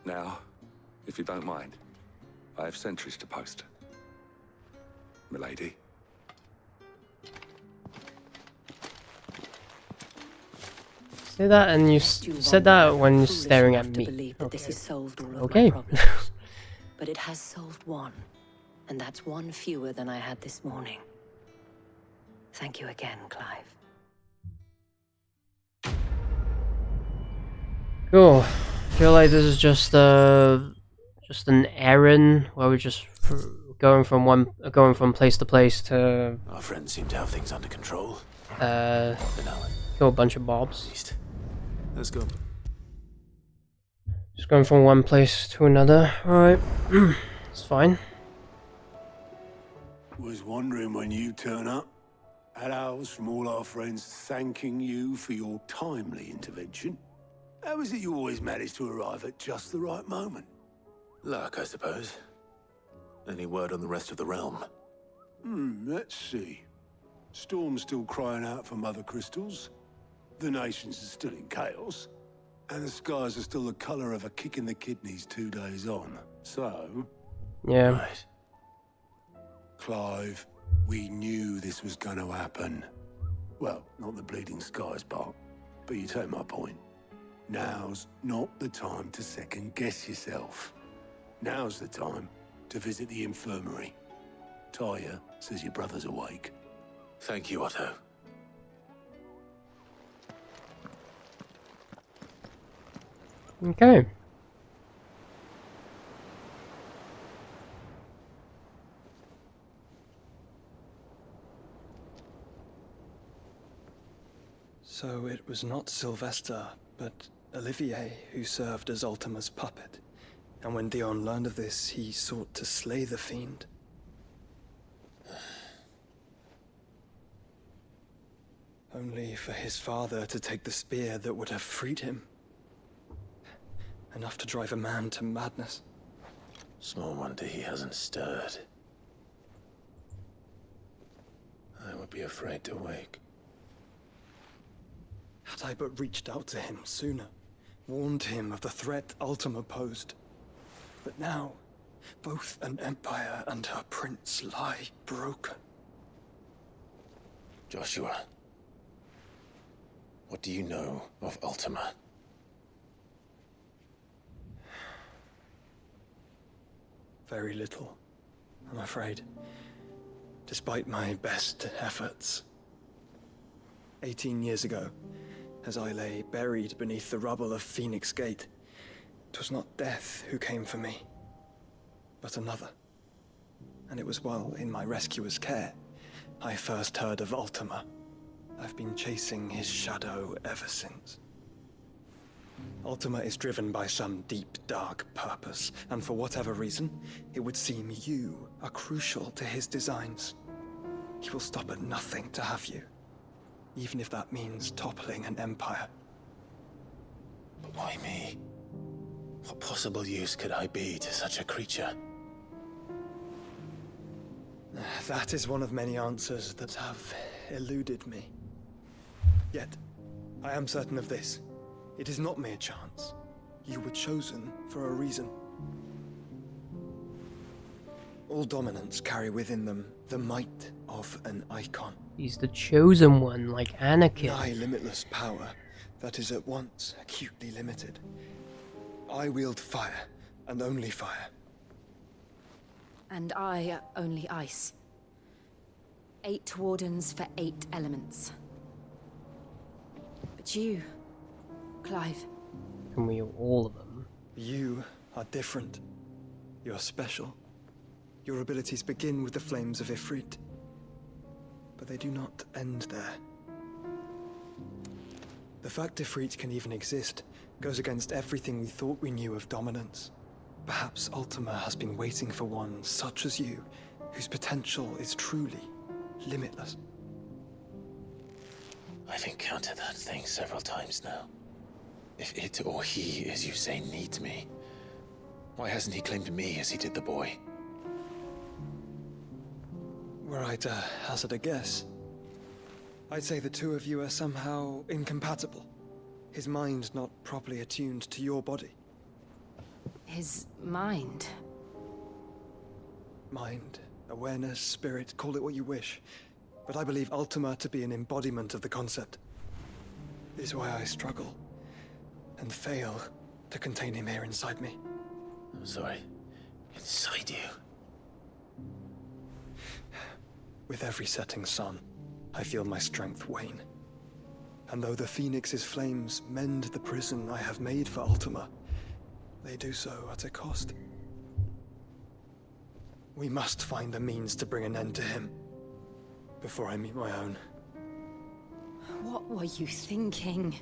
F: Now, if you don't mind, I have sentries to post. Milady.
A: Say that, and you said that when you're staring at me.
P: That this has solved all of
A: Okay.
P: my problems. But it has solved one, and that's one fewer than I had this morning. Thank you again, Clive.
A: Cool. I feel like this is just an errand where we're just going from place to place to
C: Our friends seem to have things under control.
A: kill a bunch of mobs.
C: Let's go.
A: Just going from one place to another. Alright. It's fine.
E: Was wondering when you turn up. Had ours from all our friends thanking you for your timely intervention. How is it you always manage to arrive at just the right moment?
C: Luck, I suppose. Any word on the rest of the realm?
E: Let's see. Storm's still crying out for mother crystals. The nations are still in chaos. And the skies are still the colour of a kick in the kidneys 2 days on. So...
A: Yeah.
E: Right. Clive, we knew this was going to happen. Well, not the bleeding skies part, but you take my point. Now's not the time to second-guess yourself. Now's the time to visit the infirmary. Taya says your brother's awake.
C: Thank you, Otto.
A: Okay.
R: So it was not Sylvester, but Olivier who served as Ultima's puppet. And when Dion learned of this, he sought to slay the fiend. Only for his father to take the spear that would have freed him. Enough to drive a man to madness.
C: Small wonder he hasn't stirred. I would be afraid to wake.
R: Had I but reached out to him sooner, warned him of the threat Ultima posed. But now, both an empire and her prince lie broken.
C: Joshua, what do you know of Ultima?
R: Very little, I'm afraid. Despite my best efforts. 18 years ago, as I lay buried beneath the rubble of Phoenix Gate, 'twas not death who came for me, but another. And it was while in my rescuer's care, I first heard of Ultima. I've been chasing his shadow ever since. Ultima is driven by some deep, dark purpose, and for whatever reason, it would seem you are crucial to his designs. He will stop at nothing to have you, even if that means toppling an empire.
C: But why me? What possible use could I be to such a creature?
R: That is one of many answers that have eluded me. Yet, I am certain of this. It is not mere chance. You were chosen for a reason. All dominants carry within them the might of an icon.
A: He's the chosen one, like Anakin.
R: Nigh limitless power that is at once acutely limited. I wield fire, and only fire.
D: And I only ice. 8 wardens for 8 elements. about you, Clive?
A: Can we all of them?
R: You are different. You're special. Your abilities begin with the flames of Ifrit. But they do not end there. The fact Ifrit can even exist goes against everything we thought we knew of dominance. Perhaps Ultima has been waiting for one such as you, whose potential is truly limitless.
C: I've encountered that thing several times now. If it or he, as you say, needs me, why hasn't he claimed me as he did the boy?
R: Were I to hazard a guess, I'd say the two of you are somehow incompatible. His mind not properly attuned to your body.
D: His mind?
R: Mind, awareness, spirit, call it what you wish. But I believe Ultima to be an embodiment of the concept. This is why I struggle and fail to contain him here inside me.
C: I'm sorry. Inside you?
R: With every setting sun, I feel my strength wane. And though the Phoenix's flames mend the prison I have made for Ultima, they do so at a cost. We must find a means to bring an end to him, before I meet my own.
D: What were you thinking?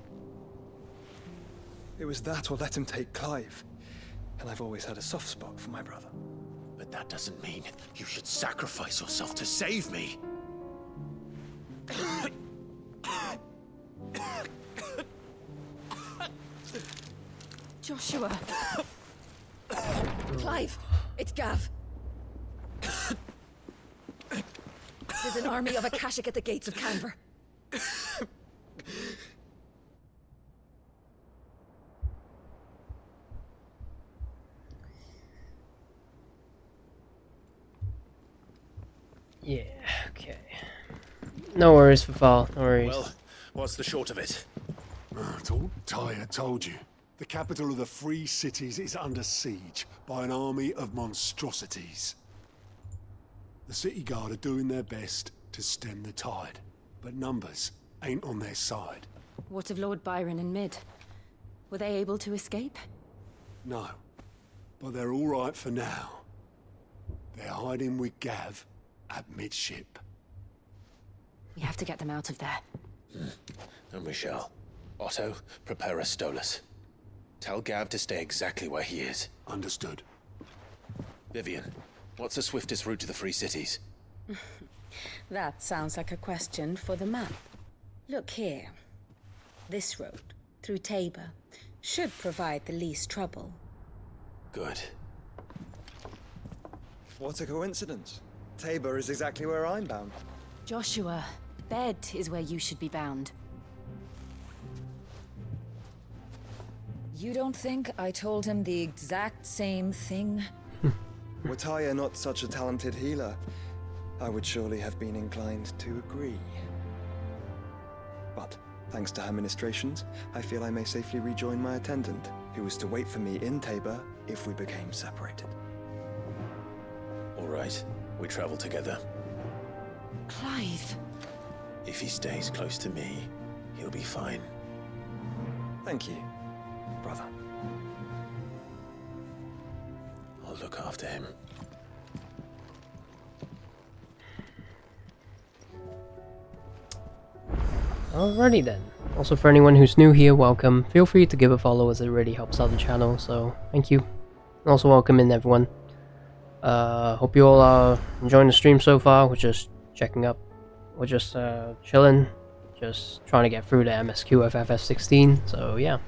R: It was that or let him take Clive. And I've always had a soft spot for my brother.
C: But that doesn't mean you should sacrifice yourself to save me.
N: Joshua! Clive! It's Gav! There's an army of Akashic at the gates of Canver.
A: Yeah, okay. No worries, Fafal, no worries.
C: Well, what's the short of it?
S: Tyre told you. The capital of the Free Cities is under siege by an army of monstrosities. The City Guard are doing their best to stem the tide, but numbers ain't on their side.
D: What of Lord Byron and Mid? Were they able to escape?
S: No, but they're all right for now. They're hiding with Gav at midship.
D: We have to get them out of there.
C: And we shall. Otto, prepare a Stolas. Tell Gav to stay exactly where he is.
S: Understood.
C: Vivian, what's the swiftest route to the Free Cities?
T: That sounds like a question for the map. Look here. This road, through Tabor, should provide the least trouble.
C: Good.
R: What a coincidence. Tabor is exactly where I'm bound.
D: Joshua, Bed is where you should be bound.
U: You don't think I told him the exact same thing?
R: Were Tyre not such a talented healer, I would surely have been inclined to agree. But, thanks to her ministrations, I feel I may safely rejoin my attendant, who was to wait for me in Tabor if we became separated.
C: All right, we travel together.
D: Clive!
C: If he stays close to me, he'll be fine.
R: Thank you, brother.
C: I'll look after him.
A: Alrighty then. Also, for anyone who's new here, welcome. Feel free to give a follow as it really helps out the channel, so thank you. And also welcome in everyone. Hope you all are enjoying the stream so far. We're just checking up. We're just chilling. Just trying to get through the MSQ FF16, so yeah.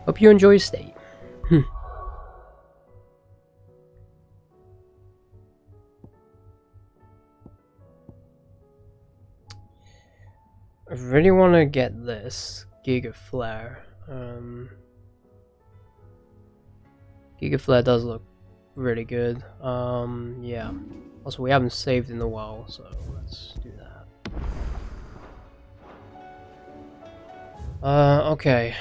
A: Hope you enjoy your stay. I really want to get this Giga Flare. Giga Flare does look really good. Yeah. Also, we haven't saved in a while, so let's do that. Okay.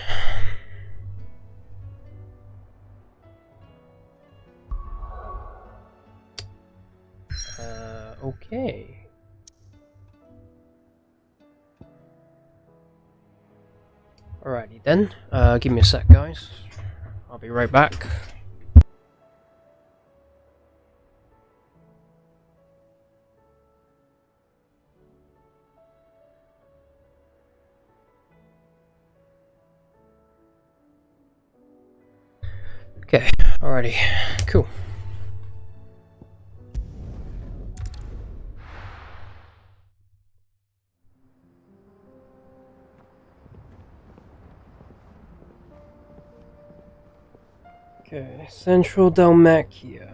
A: Okay. Alrighty then, give me a sec, guys. I'll be right back. Okay, alrighty, cool. Okay, Central Dalmatia.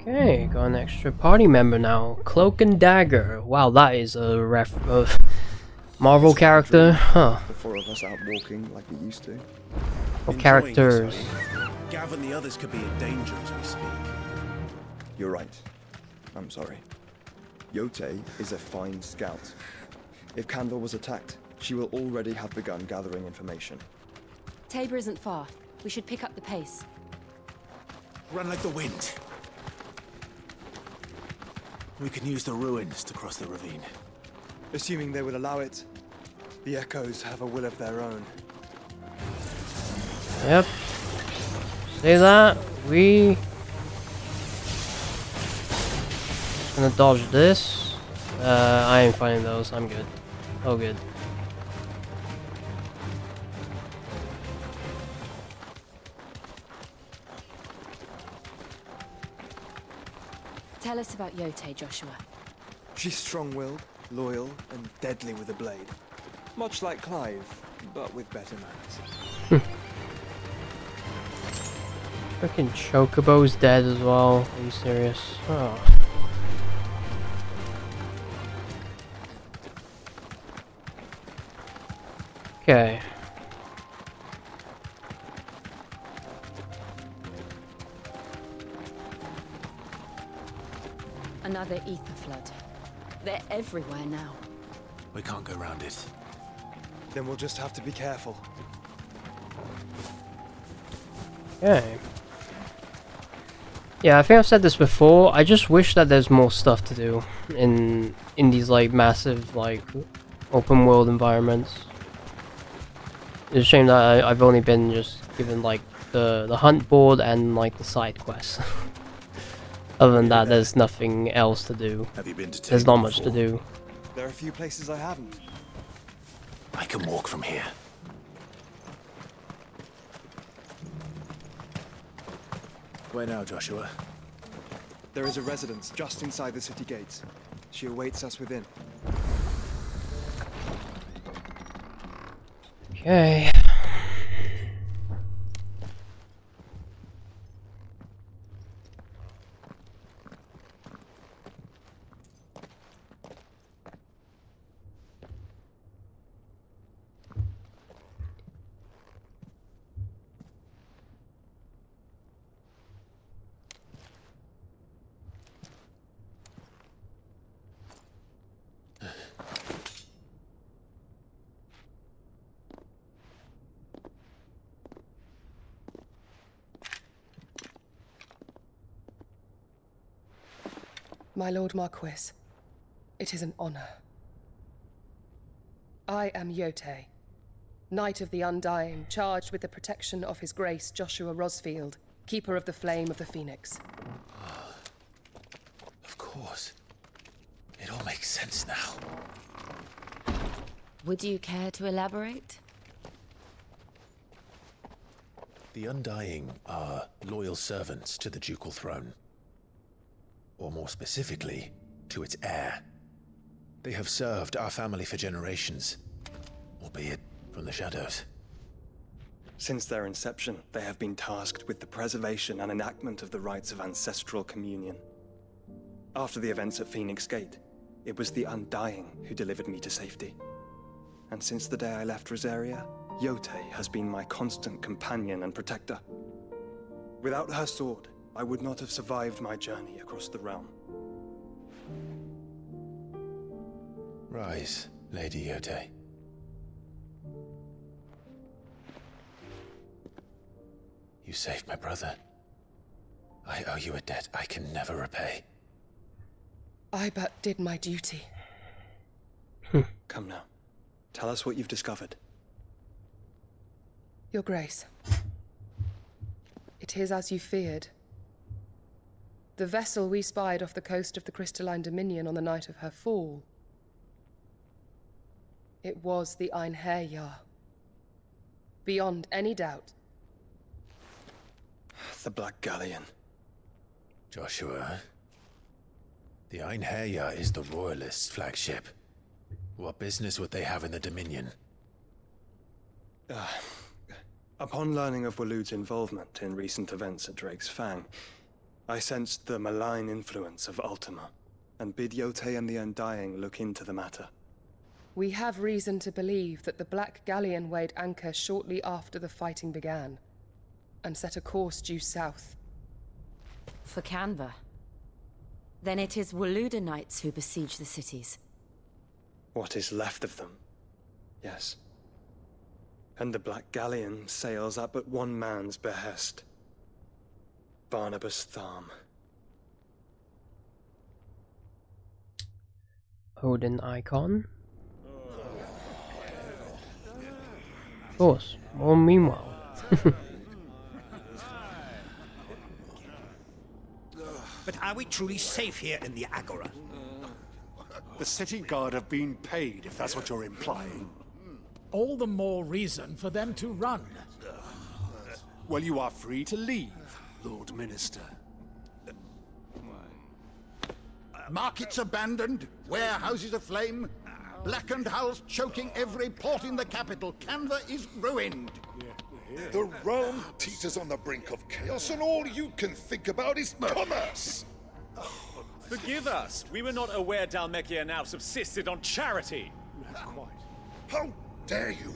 A: Okay, got an extra party member now. Cloak and Dagger. Wow, that is a Marvel character, huh?
B: The four of us out walking like we used to.
A: What characters?
V: Gavin, the others could be in danger as we speak.
B: You're right. I'm sorry. Yote is a fine scout. If Kandor was attacked, she will already have begun gathering information.
D: Tabor isn't far. We should pick up the pace.
V: Run like the wind. We can use the ruins to cross the ravine.
B: Assuming they will allow it, the Echoes have a will of their own.
A: Yep. Say that. We gonna dodge this. I ain't fighting those. I'm good. Oh, good.
D: Tell us about Yote, Joshua.
B: She's strong-willed, loyal, and deadly with a blade. Much like Clive, but with better manners.
A: Freaking Chocobo's dead as well. Are you serious? Oh. Okay.
D: Another ether flood. They're everywhere now.
V: We can't go around it.
B: Then we'll just have to be careful.
A: Okay. Yeah, I think I've said this before. I just wish that there's more stuff to do in these like massive like open world environments. It's a shame that I've only been just given like the hunt board and like the side quests. Other than that, there's nothing else to do.
V: Have you been to
A: There's not much to do.
B: There are a few places I haven't.
V: I can walk from here. Where now, Joshua?
B: There is a residence just inside the city gates. She awaits us within.
A: Okay.
W: My Lord Marquis, it is an honor. I am Yote, Knight of the Undying, charged with the protection of His Grace Joshua Rosfield, Keeper of the Flame of the Phoenix.
V: Of course. It all makes sense now.
D: Would you care to elaborate?
C: The Undying are loyal servants to the ducal throne. Or more specifically, to its heir. They have served our family for generations, albeit from the shadows.
B: Since their inception, they have been tasked with the preservation and enactment of the rites of ancestral communion. After the events at Phoenix Gate, it was the Undying who delivered me to safety. And since the day I left Rosaria, Yote has been my constant companion and protector. Without her sword, I would not have survived my journey across the realm.
C: Rise, Lady Yote. You saved my brother. I owe you a debt I can never repay.
W: I but did my duty.
B: Come now. Tell us what you've discovered.
W: Your Grace. It is as you feared. The vessel we spied off the coast of the Crystalline Dominion on the night of her fall. It was the Einherjar. Beyond any doubt.
B: The Black Galleon.
C: Joshua, the Einherjar is the Royalists' flagship. What business would they have in the Dominion?
B: Upon learning of Waloed's involvement in recent events at Drake's Fang, I sensed the malign influence of Ultima, and bid Yote and the Undying look into the matter.
W: We have reason to believe that the Black Galleon weighed anchor shortly after the fighting began, and set a course due south.
D: For Canva. Then it is Waloed Knights who besiege the cities.
B: What is left of them, yes. And the Black Galleon sails at but one man's behest. Barnabas Tharm.
A: Odin icon. Of course, more meanwhile.
E: But are we truly safe here in the Agora?
S: The city guard have been paid, if that's what you're implying.
I: All the more reason for them to run.
S: Well, you are free to leave, Lord Minister.
K: Markets abandoned, warehouses aflame, blackened hulls choking every port in the capital. Canva is ruined.
L: The realm teeters on the brink of chaos, and all you can think about is commerce!
O: Forgive us. We were not aware Dhalmekia now subsisted on charity.
S: Quite.
L: How dare you!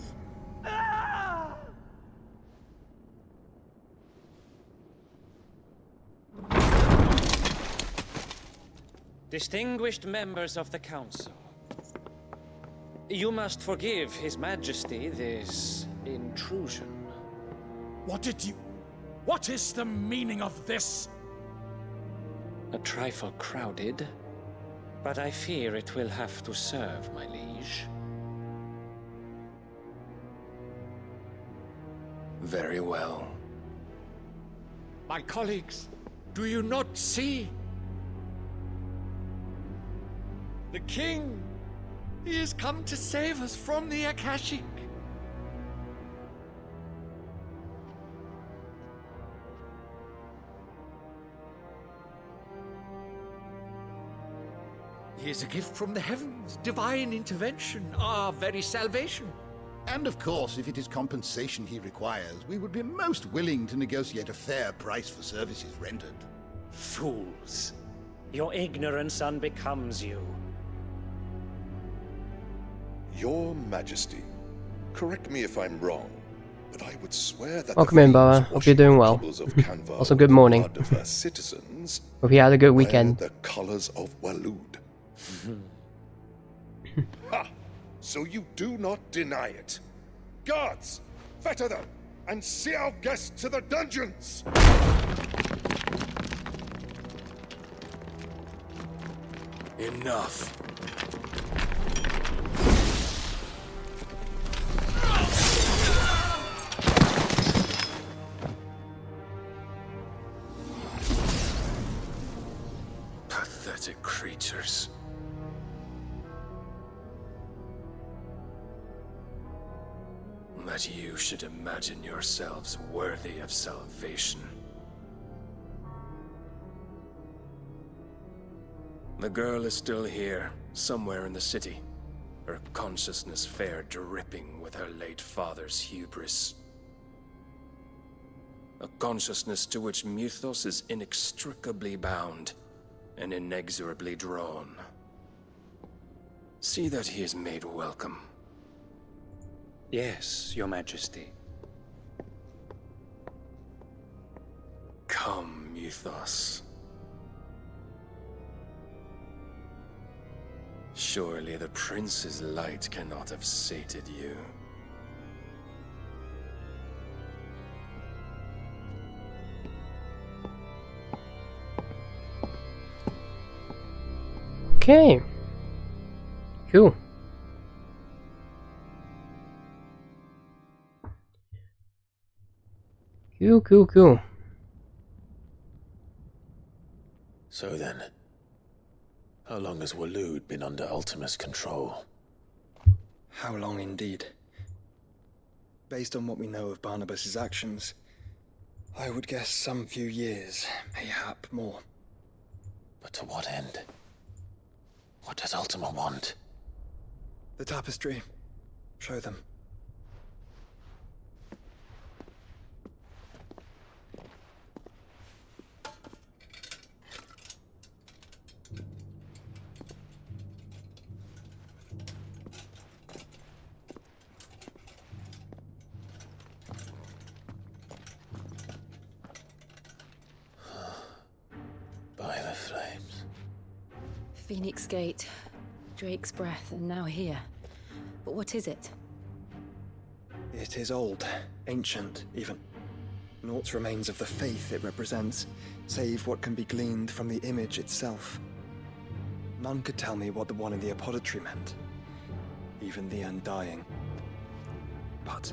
X: Distinguished members of the Council, you must forgive His Majesty this intrusion.
I: What is the meaning of this?
X: A trifle crowded, but I fear it will have to serve, my liege.
C: Very well.
I: My colleagues, do you not see? The King! He has come to save us from the Akashic! He is a gift from the heavens, divine intervention, our very salvation.
K: And of course, if it is compensation he requires, we would be most willing to negotiate a fair price for services rendered.
X: Fools! Your ignorance unbecomes you.
L: Your Majesty, correct me if I'm wrong, but I would swear that
A: Welcome in, Baba. Hope you're doing well. Also, good morning.
L: Of her citizens
A: Hope you had a good weekend.
L: the colors of Waloed. Ha! So you do not deny it. Guards, fetter them, and see our guests to the dungeons!
C: Enough. Pathetic creatures. That you should imagine yourselves worthy of salvation. The girl is still here, somewhere in the city. Her consciousness fair dripping with her late father's hubris. A consciousness to which Mythos is inextricably bound and inexorably drawn. See that he is made welcome.
X: Yes, Your Majesty.
C: Come,
R: you thus? Surely the prince's light cannot have sated you.
A: Okay. Cool. Cool.
C: So then, how long has Waloed been under Ultima's control?
R: How long indeed? Based on what we know of Barnabas's actions, I would guess some few years, mayhap more.
C: But to what end? What does Ultima want?
R: The tapestry. Show them.
C: By the flames.
D: Phoenix Gate, Drake's Breath, and now here. But what is it?
R: It is old, ancient, even. Naught remains of the faith it represents, save what can be gleaned from the image itself. None could tell me what the one in the apothecary meant, even the Undying. But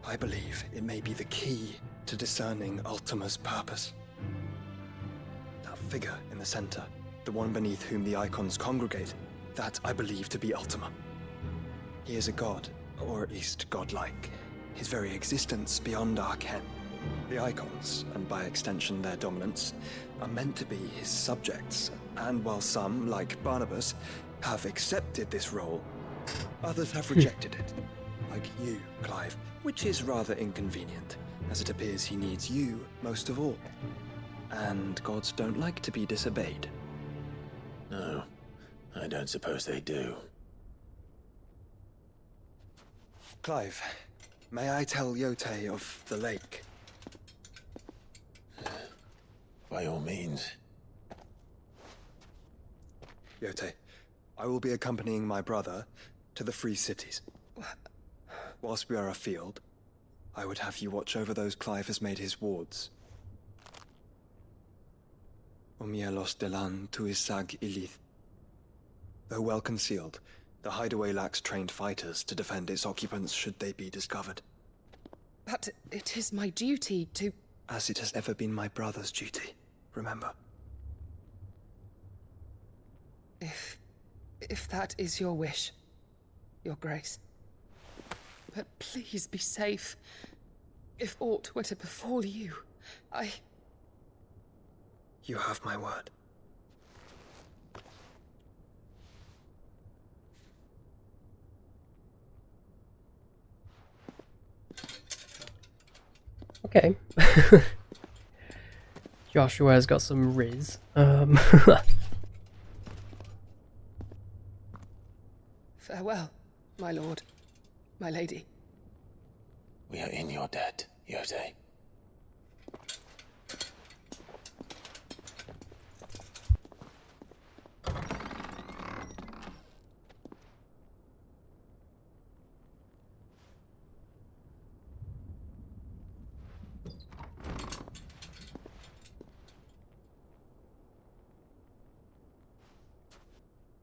R: I believe it may be the key to discerning Ultima's purpose. That figure in the center, the one beneath whom the icons congregate, that I believe to be Ultima. He is a god, or at least godlike. His very existence beyond our ken. The icons, and by extension their dominance, are meant to be his subjects, and while some, like Barnabas, have accepted this role, others have rejected it. Like you, Clive, which is rather inconvenient, as it appears he needs you most of all. And gods don't like to be disobeyed.
C: No, I don't suppose they do.
R: Clive, may I tell Yote of the lake?
C: By all means.
R: Yote, I will be accompanying my brother to the Free Cities. Whilst we are afield, I would have you watch over those Clive has made his wards. Umielos delan tuisag ilith. Though well concealed, the hideaway lacks trained fighters to defend its occupants should they be discovered.
W: But it is my duty to...
R: As it has ever been my brother's duty, remember.
W: If that is your wish, Your Grace. But please be safe. If aught were to befall you,
R: You have my word.
A: Okay. Joshua has got some riz.
W: Farewell, my lord, my lady.
C: We are in your debt, Yote.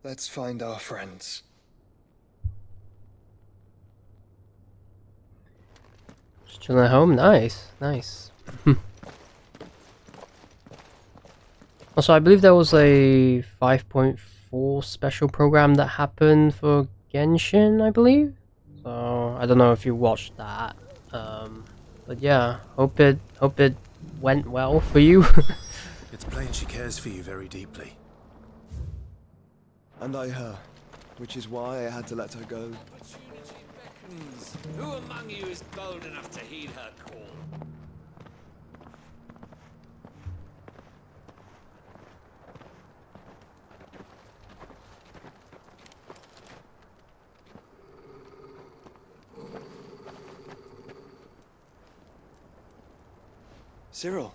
R: Let's find our friends.
A: Just chilling at home. Nice. Also, I believe there was a 5.4 special program that happened for Genshin, I believe. So I don't know if you watched that. But yeah, hope it went well for you.
V: It's plain she cares for you very deeply.
R: And I her, which is why I had to let her go.
G: Who among you is bold enough to heed her call?
R: Cyril.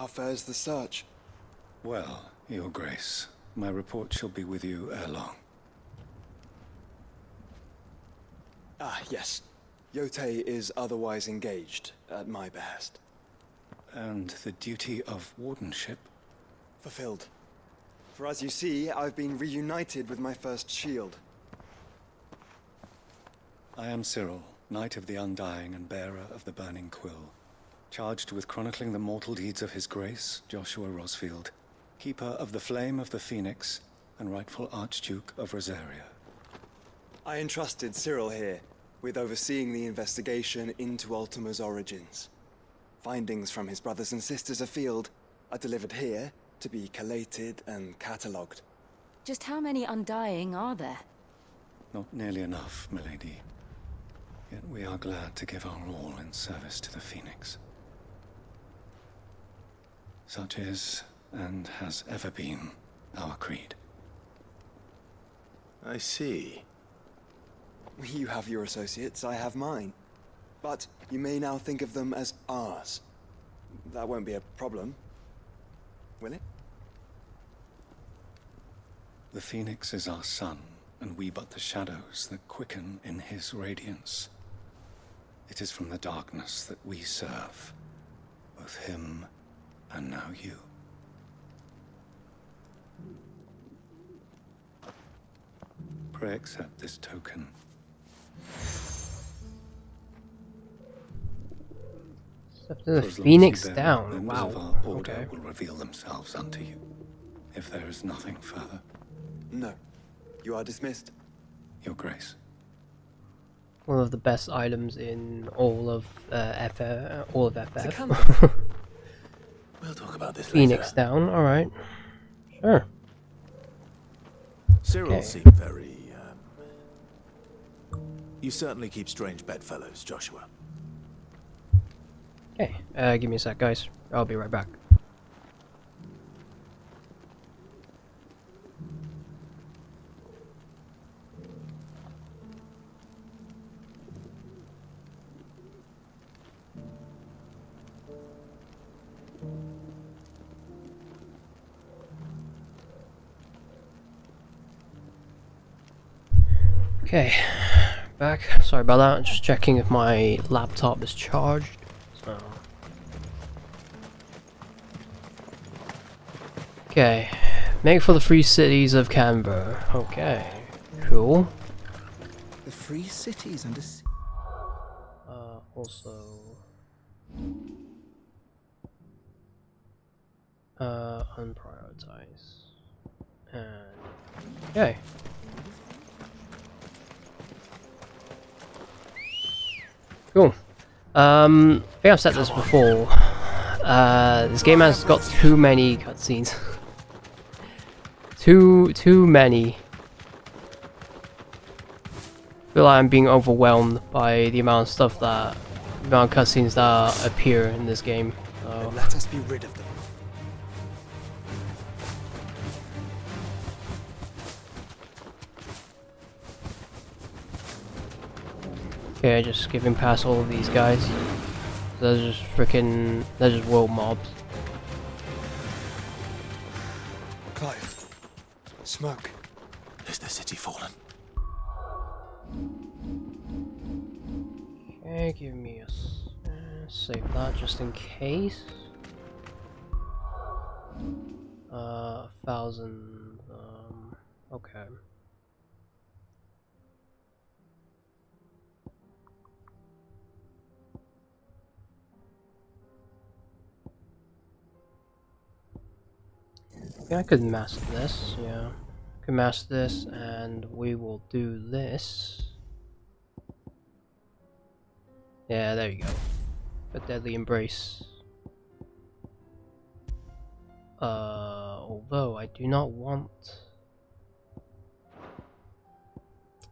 B: How fares the search?
H: Well, Your Grace, my report shall be with you ere long.
B: Ah, yes. Yotei is otherwise engaged, at my behest.
H: And the duty of wardenship?
B: Fulfilled. For as you see, I've been reunited with my first shield.
H: I am Cyril, Knight of the Undying and bearer of the Burning Quill, charged with chronicling the mortal deeds of His Grace, Joshua Rosfield, keeper of the Flame of the Phoenix and rightful Archduke of Rosaria.
B: I entrusted Cyril here with overseeing the investigation into Ultima's origins. Findings from his brothers and sisters afield are delivered here to be collated and catalogued.
D: Just how many Undying are there?
H: Not nearly enough, milady. Yet we are glad to give our all in service to the Phoenix. Such is, and has ever been, our creed.
C: I see.
B: You have your associates, I have mine. But you may now think of them as ours. That won't be a problem, will it?
H: The Phoenix is our sun, and we but the shadows that quicken in his radiance. It is from the darkness that we serve, both him and now you. Pray accept this token.
A: The Phoenix down.
H: Members
A: Wow.
H: of our order
A: Okay.
H: will reveal themselves unto you, if there is nothing further.
B: No. You are dismissed.
H: Your Grace.
A: One of the best items in all of FF.
C: We'll talk about this
A: Phoenix
C: later.
A: down. All right. Sure.
V: Cyril
A: Okay.
V: seemed very, You certainly keep strange bedfellows, Joshua.
A: Okay. Give me a sec, guys. I'll be right back. Okay, back. Sorry about that. Just checking if my laptop is charged. So. Okay, make for the free cities of Canberra. Okay, cool.
V: The free cities under...
A: Also... unprioritize. And... okay. Cool. I think I've said this before. This game has got too many cutscenes. too many. I feel like I'm being overwhelmed by the amount of stuff the amount of cutscenes that appear in this game. So.
B: Let us be rid of them.
A: Okay, just skipping past all of these guys. They're just freaking. They're just world mobs.
B: Clive. Smoke.
V: Is the city fallen?
A: Okay, give me a save that just in case. 1,000. Okay. Yeah, I could master this, yeah. Could master this, and we will do this. Yeah, there you go. A deadly embrace. Although I do not want...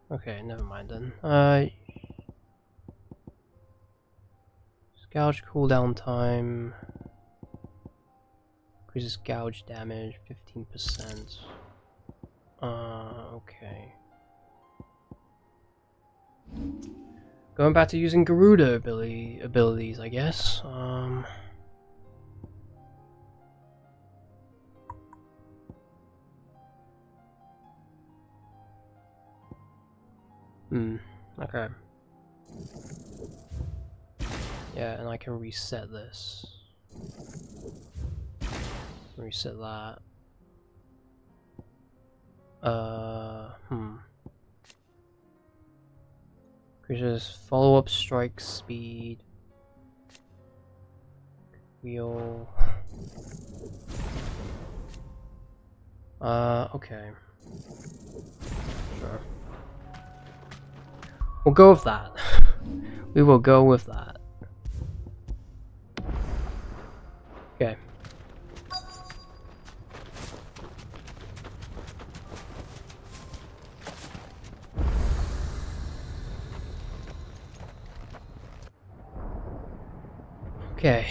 A: okay, never mind then. Gouge cooldown time. Increases gouge damage 15%. Okay. Going back to using Garuda abilities, I guess. Okay. Yeah, and I can reset this. Reset that. Creatures follow-up strike speed. Wheel. Okay. Sure. We'll go with that. We will go with that. Okay. Okay.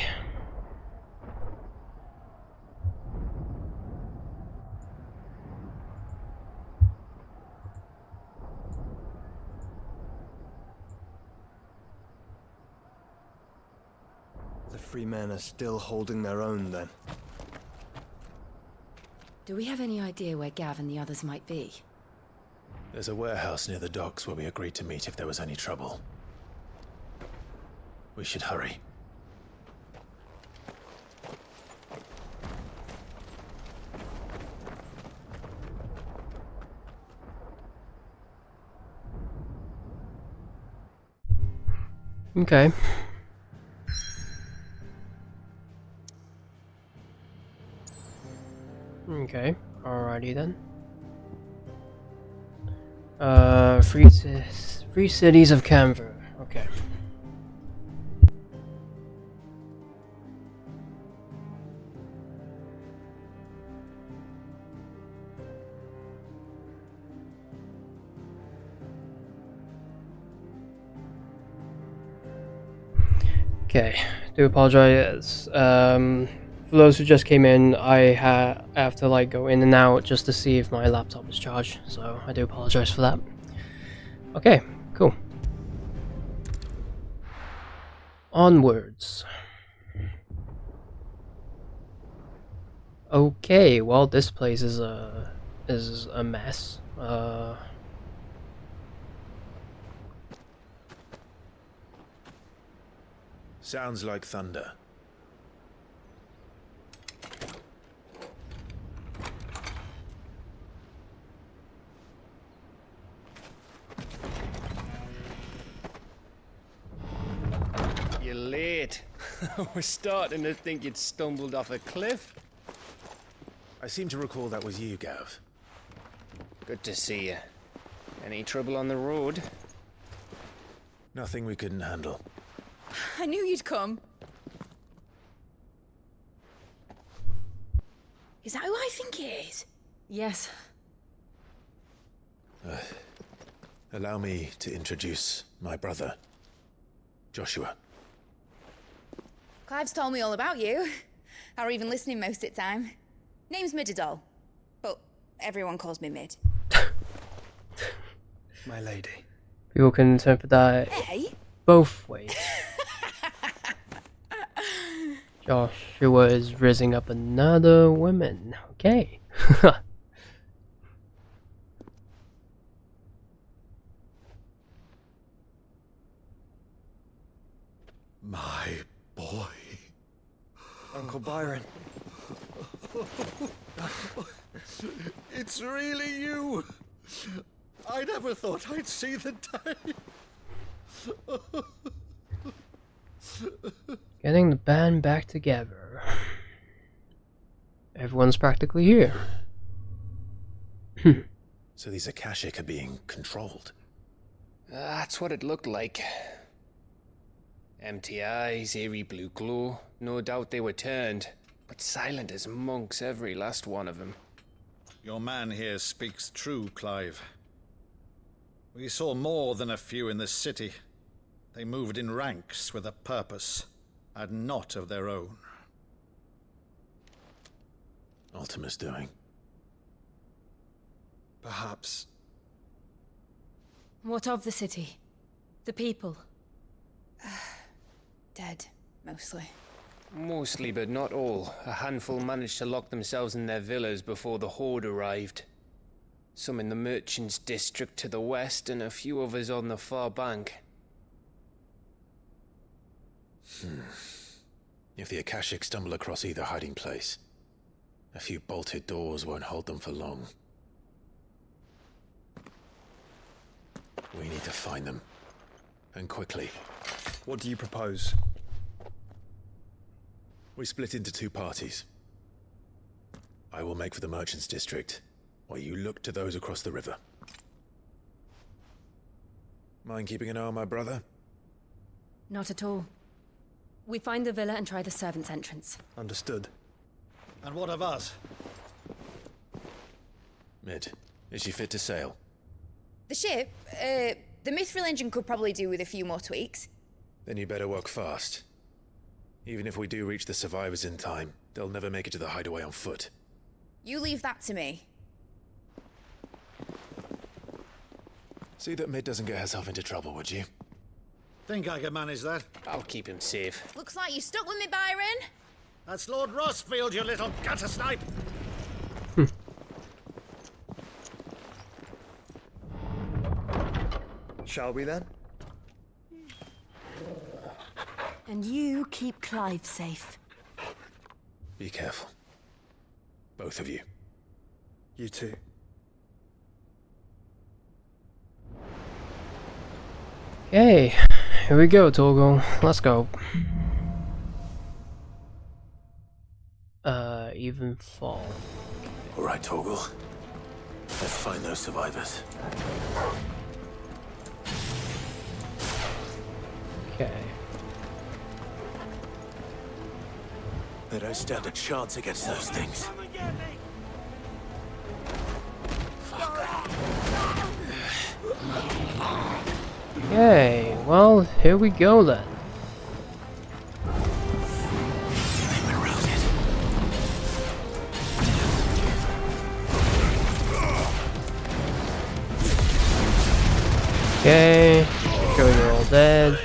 R: The free men are still holding their own, then.
U: Do we have any idea where Gav and the others might be?
C: There's a warehouse near the docks where we agreed to meet if there was any trouble. We should hurry.
A: Okay. Okay, alrighty then. Free cities of Canver. Okay. Okay, do apologize. For those who just came in, I have to like go in and out just to see if my laptop is charged, so I do apologize for that. Okay, cool. Onwards. Okay, well this place is a mess.
C: Sounds like thunder.
F: You're late. We're starting to think you'd stumbled off a cliff.
C: I seem to recall that was you, Gav.
F: Good to see you. Any trouble on the road?
C: Nothing we couldn't handle.
U: I knew you'd come. Is that who I think it is? Yes.
C: Allow me to introduce my brother, Joshua.
J: Clive's told me all about you. Or even listening most of the time. Name's Midadol, but everyone calls me Mid.
R: My lady.
A: People can interpret that
J: Hey?
A: both ways. Joshua is raising up another woman. Okay.
K: My boy.
R: Uncle Byron.
K: It's really you. I never thought I'd see the day.
A: Getting the band back together. Everyone's practically here.
C: So these Akashic are being controlled.
F: That's what it looked like. Empty eyes, eerie blue glow. No doubt they were turned, but silent as monks, every last one of them.
K: Your man here speaks true, Clive. We saw more than a few in the city. They moved in ranks with a purpose, and not of their own.
C: Ultima's doing.
R: Perhaps.
U: What of the city? The people?
J: Dead, mostly.
F: Mostly, but not all. A handful managed to lock themselves in their villas before the Horde arrived. Some in the Merchants District to the west, and a few others on the far bank.
C: If the Akashic stumble across either hiding place, a few bolted doors won't hold them for long. We need to find them. And quickly.
B: What do you propose?
C: We split into two parties. I will make for the Merchants District, while you look to those across the river. Mind keeping an eye on my brother?
M: Not at all. We find the villa and try the servants' entrance.
B: Understood.
K: And what of us?
C: Mid, is she fit to sail?
J: The ship, the Mithril engine could probably do with a few more tweaks.
C: Then you better work fast. Even if we do reach the survivors in time, they'll never make it to the hideaway on foot.
J: You leave that to me.
C: See that Mid doesn't get herself into trouble, would you?
K: Think I can manage that.
F: I'll keep him safe.
J: Looks like you stuck with me, Byron.
K: That's Lord Rossfield, you little gutter snipe!
B: Shall we then?
M: And you keep Clive safe.
C: Be careful. Both of you.
B: You too.
A: Okay, here we go, Torgal. Let's go. Even fall.
C: All right, Torgal. Let's find those survivors.
A: Okay.
C: They don't stand a chance against those things.
A: Okay, well, here we go then. Okay, sure you're all dead.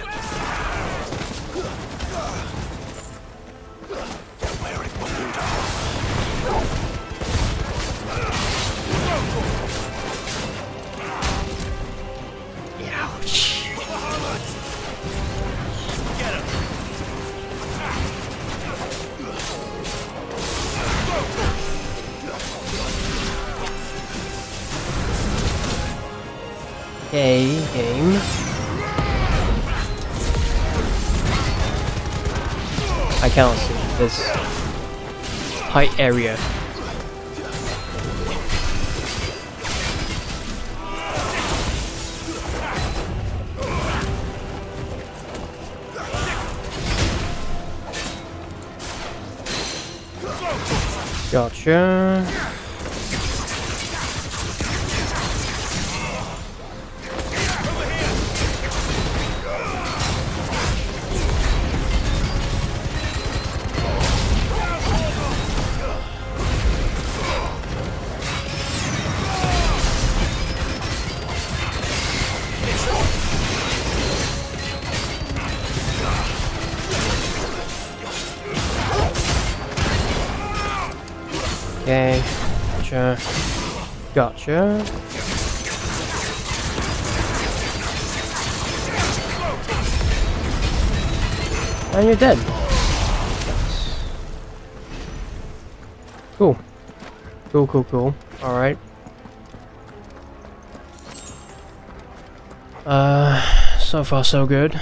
A: Okay, game. I cannot see this tight area. Gotcha. Okay, gotcha. Gotcha. And you're dead. Cool. Cool, cool, cool. Alright. So far so good.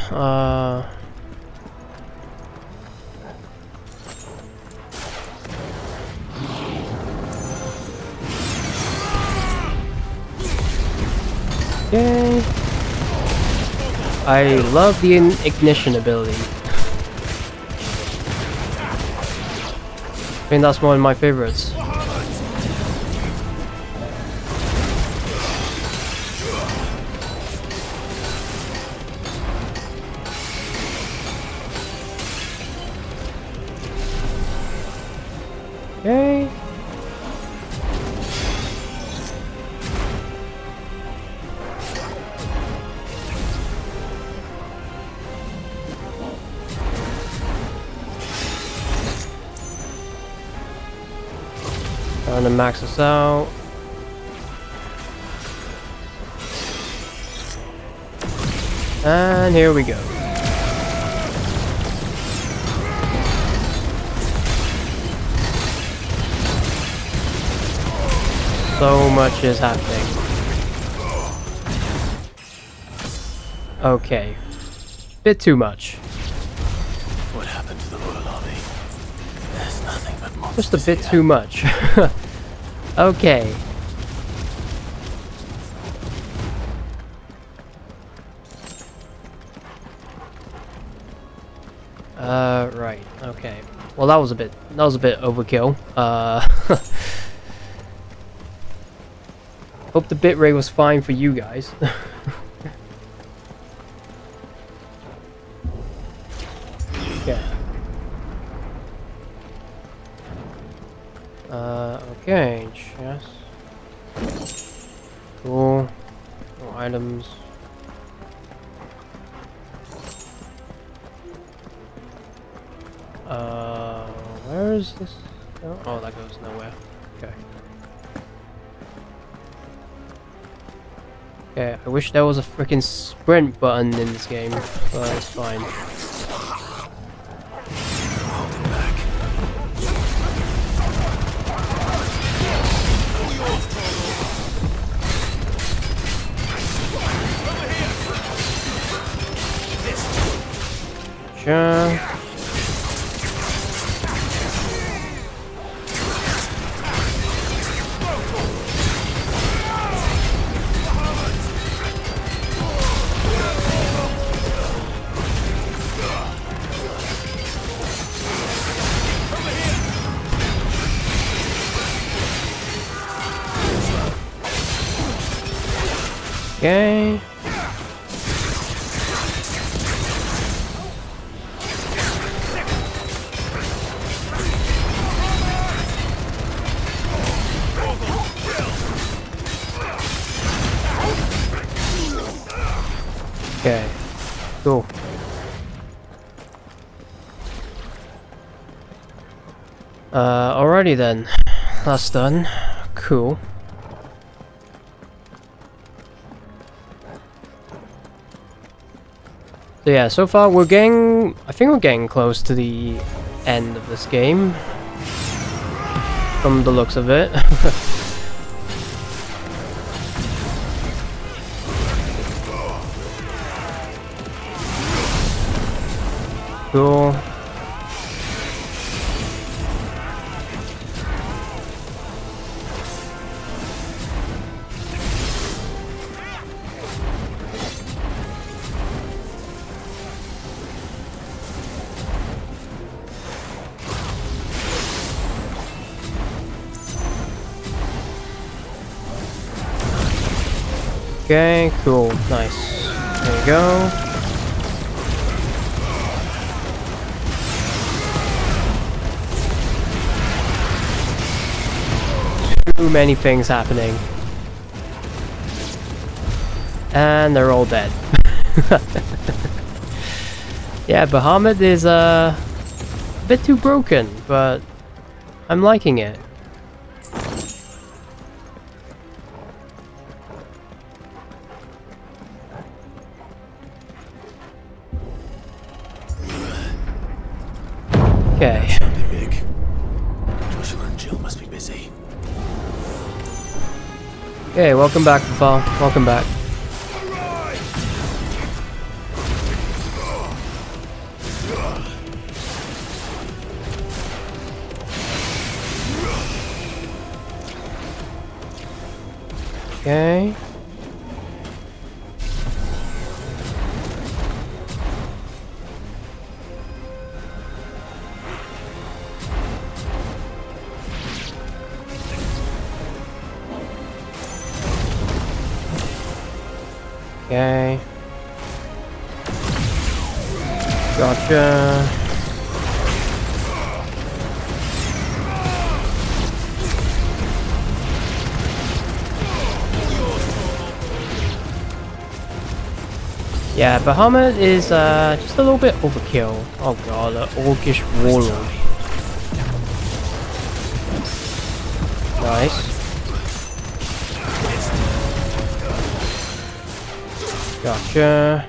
A: Yay! I love the ignition ability. I think that's one of my favorites. Okay. Trying to max this out. And here we go. So much is happening. Okay. Bit too much.
C: What happened to the Royal Army? There's nothing but monsters.
A: Just a bit too much. Okay. Right. Okay. Well, that was a bit overkill. Hope the bitrate was fine for you guys. Okay. Okay, chest. Cool. No items. Where is this? Oh, that goes nowhere. Okay. Okay, I wish there was a freaking sprint button in this game, but it's fine. Sure. Okay. Okay. Cool. Alrighty then. That's done. Cool. So yeah, so far I think we're getting close to the end of this game. From the looks of it. Cool. Okay, cool, nice. There you go. Too many things happening. And they're all dead. Yeah, Bahamut is a bit too broken, but I'm liking it. Okay.
C: Big. Joshua and Jill must be busy.
A: Okay, welcome back, Fall. Welcome back. Okay. Okay. Gotcha. Yeah, Bahamut is just a little bit overkill. Oh god, an orcish warlord. Nice. Gotcha.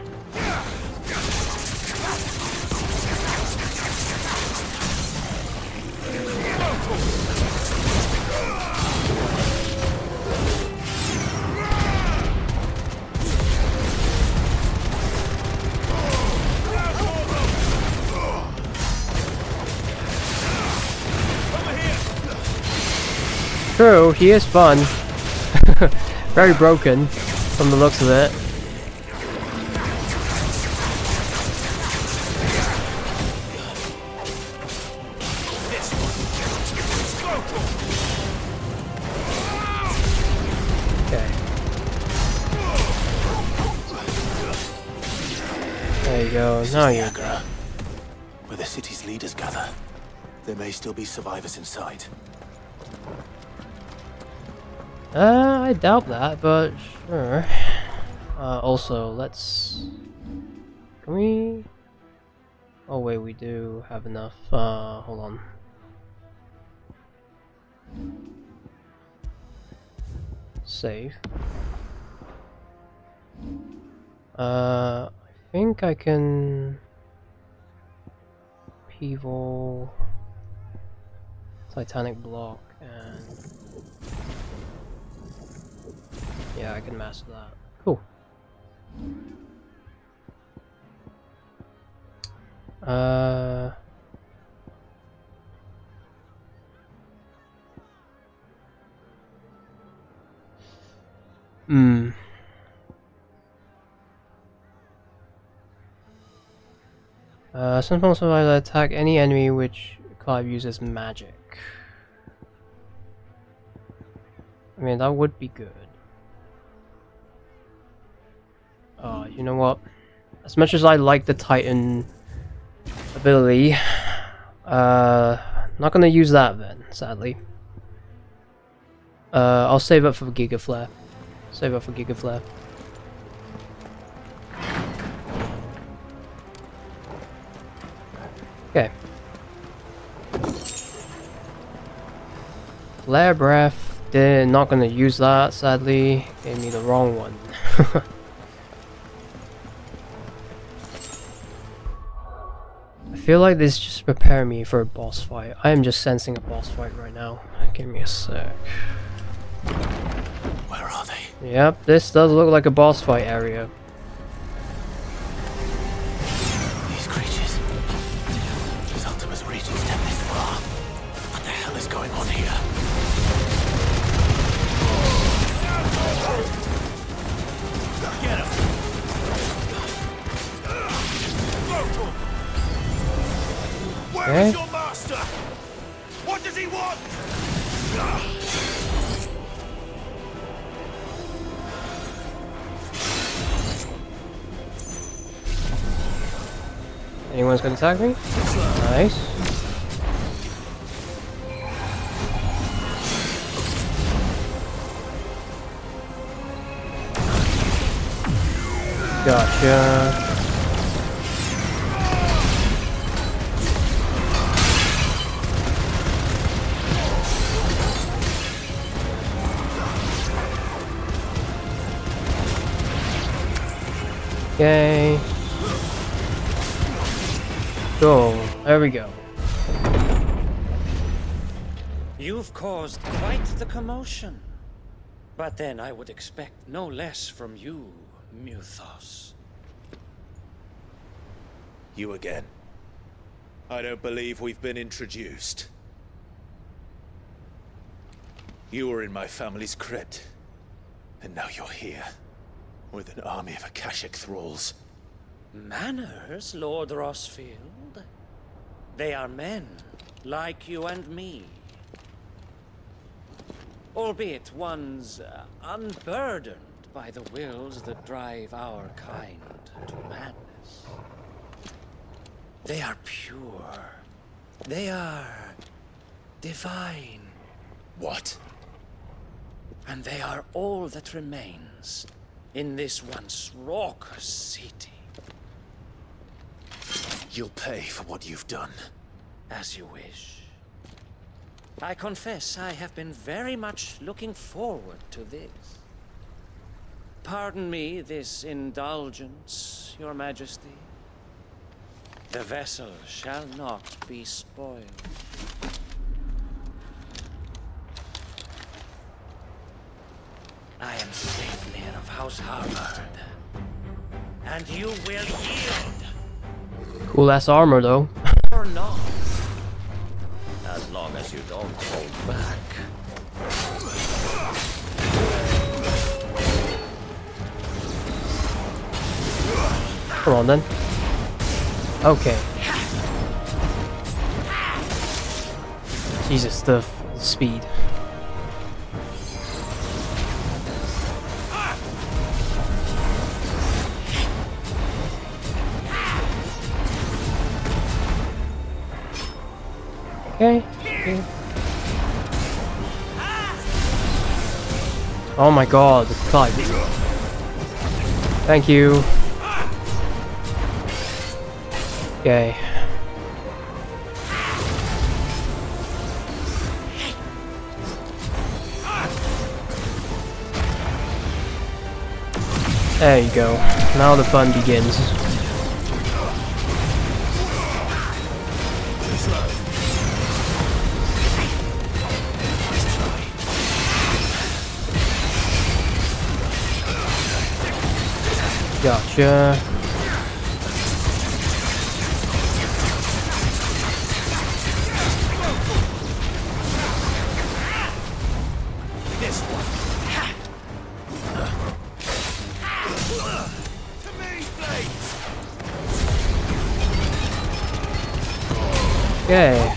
A: true, he is fun. Very broken from the looks of it. There you go, now you're dead.
C: Where the city's leaders gather. There may still be survivors inside.
A: I doubt that, but sure. Also, let's... Can we... Oh wait, we do have enough. Hold on. Save. I think I can... Pivot... Titanic block and... Yeah, I can master that. Cool. Sometimes survivors attack any enemy which Clive uses magic. I mean, that would be good. You know what? As much as I like the Titan ability, not gonna use that then, sadly. I'll save up for Giga Flare. Save up for Giga Flare. Okay. Flare Breath. They're not gonna use that, sadly. Gave me the wrong one. I feel like this is just preparing me for a boss fight. I am just sensing a boss fight right now. Give me a sec.
C: Where are they?
A: Yep, this does look like a boss fight area.
C: These creatures. These Ultima's reach extend this far. What the hell is going on here? Get him!
L: Where is your master? What does he want?
A: Anyone's gonna attack me? Nice. Gotcha. Okay. Go. There we go.
X: You've caused quite the commotion. But then I would expect no less from you, Muthos.
C: You again. I don't believe we've been introduced. You were in my family's crypt. And now you're here. With an army of Akashic thralls.
X: Manners, Lord Rosfield? They are men, like you and me. Albeit ones unburdened by the wills that drive our kind to madness. They are pure. They are divine.
C: What?
X: And they are all that remains in this once raucous city.
C: You'll pay for what you've done.
X: As you wish. I confess I have been very much looking forward to this. Pardon me this indulgence, Your Majesty. The vessel shall not be spoiled. I am Sleipnir of House Harvard. And you will yield.
A: Cool ass armor though.
X: Or not. As long as you don't hold back.
A: Come on then. Okay. Jesus, the speed. Okay. Oh my god, the Clive. Thank you. Okay. There you go. Now the fun begins. Gotcha.
I: This one.
A: Okay.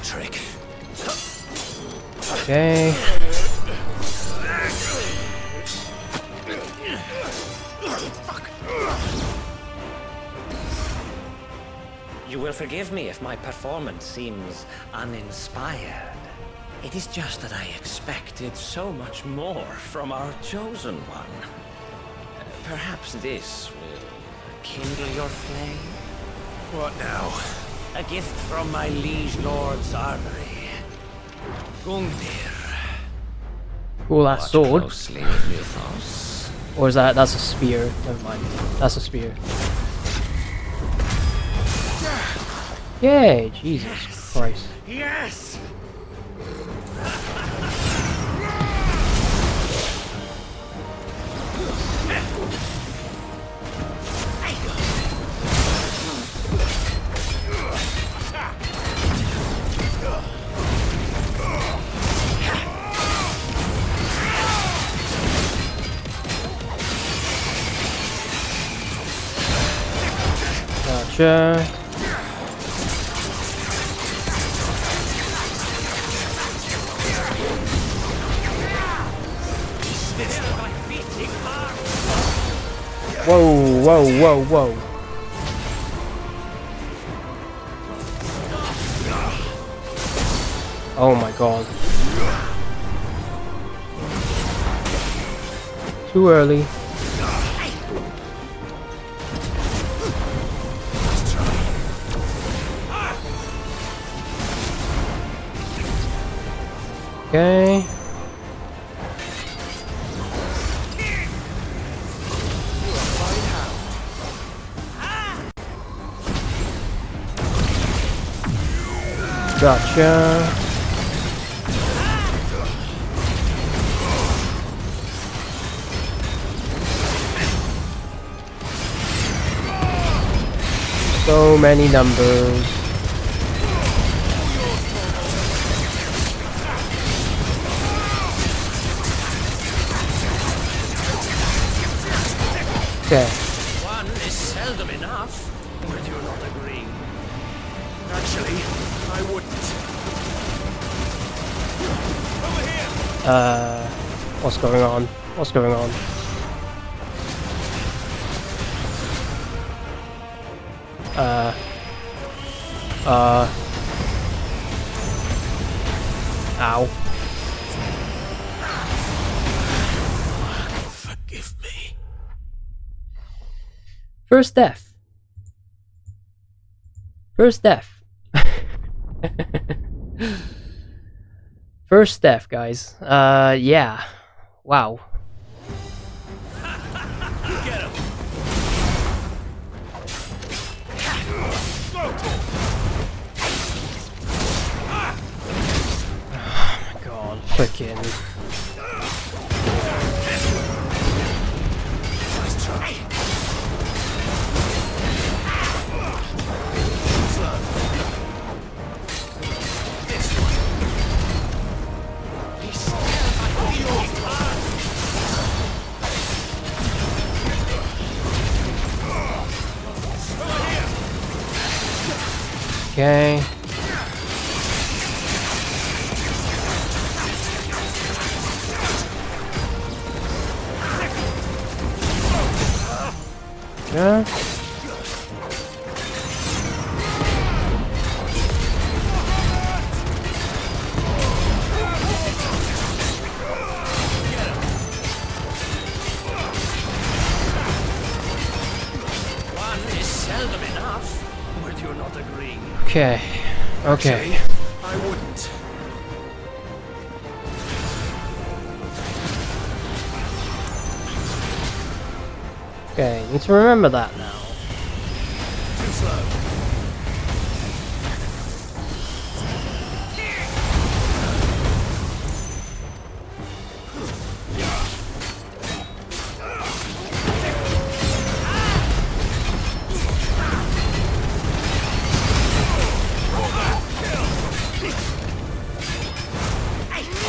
I: Trick.
A: Okay.
X: You will forgive me if my performance seems uninspired. It is just that I expected so much more from our chosen one. Perhaps this will kindle your flame?
I: What now?
X: A gift from my liege lord's armory. Gungnir.
A: Cool, that sword.
X: Closely, Mythos.
A: Or is that's a spear? Never mind. That's a spear. Yay! Jesus Christ.
X: Yes!
A: Gotcha. Whoa, whoa, whoa, whoa. Oh my god. Too early. Okay. Gotcha. So many numbers. Okay.
X: One is seldom enough. Would you not agree?
I: Actually, I wouldn't.
A: What's going on? What's going on? Ow.
I: Forgive me.
A: First death. First death. First death, guys. Yeah. Wow.
I: Get him.
A: Oh my god, frickin'.
I: Nice try.
A: Okay. Yeah.
G: One is seldom enough. Would you not agree?
A: Okay. Okay.
G: Actually, I wouldn't.
A: Okay, need to remember that now.
G: Too slow.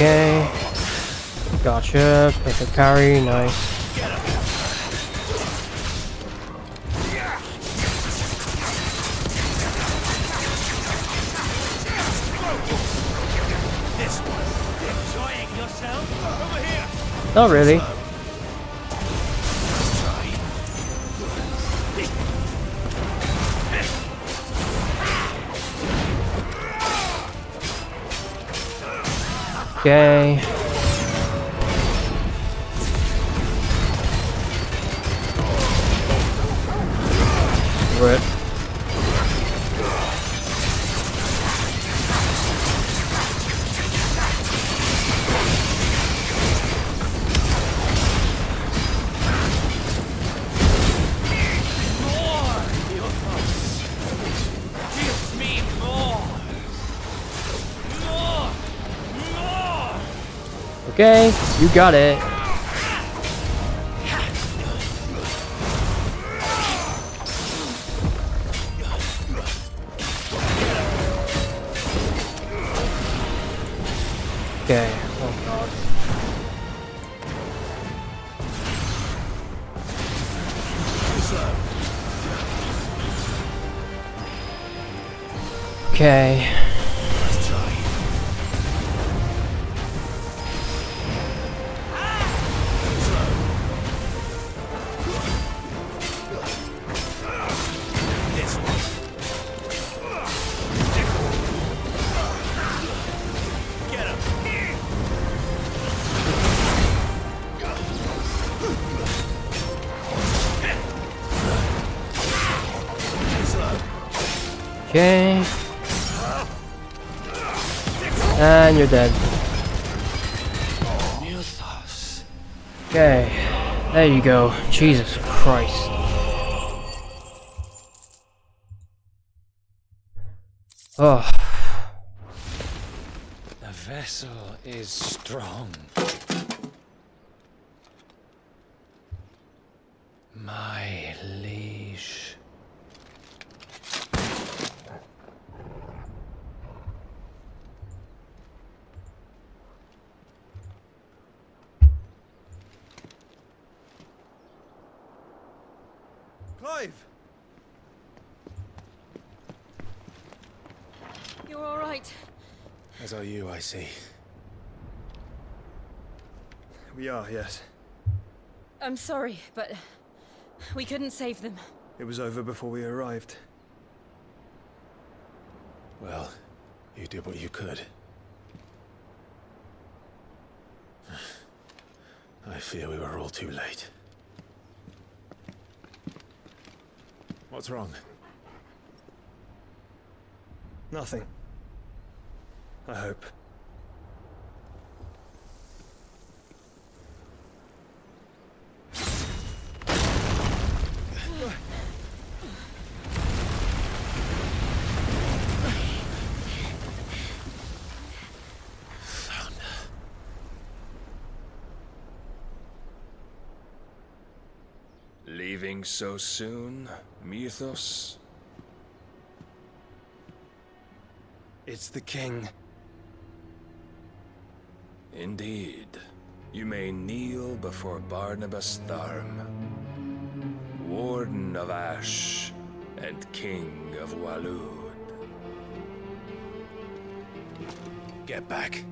A: Okay. Gotcha. Perfect carry. Nice.
G: Enjoying yourself? Over here.
A: Not really. Okay. Rip. Okay, you got it. Okay, oh god. Okay. Okay. And you're dead. Okay. There you go. Jesus Christ. Oh.
F: The vessel is strong. My liege.
R: Clive!
M: You're all right.
K: As are you, I see.
R: We are, yes.
M: I'm sorry, but we couldn't save them.
R: It was over before we arrived.
K: Well, you did what you could. I fear we were all too late. What's wrong?
R: Nothing. I hope.
N: Leaving so soon, Mythos?
R: It's the king.
N: Indeed. You may kneel before Barnabas Tharm, Warden of Ash and King of Walud.
V: get back.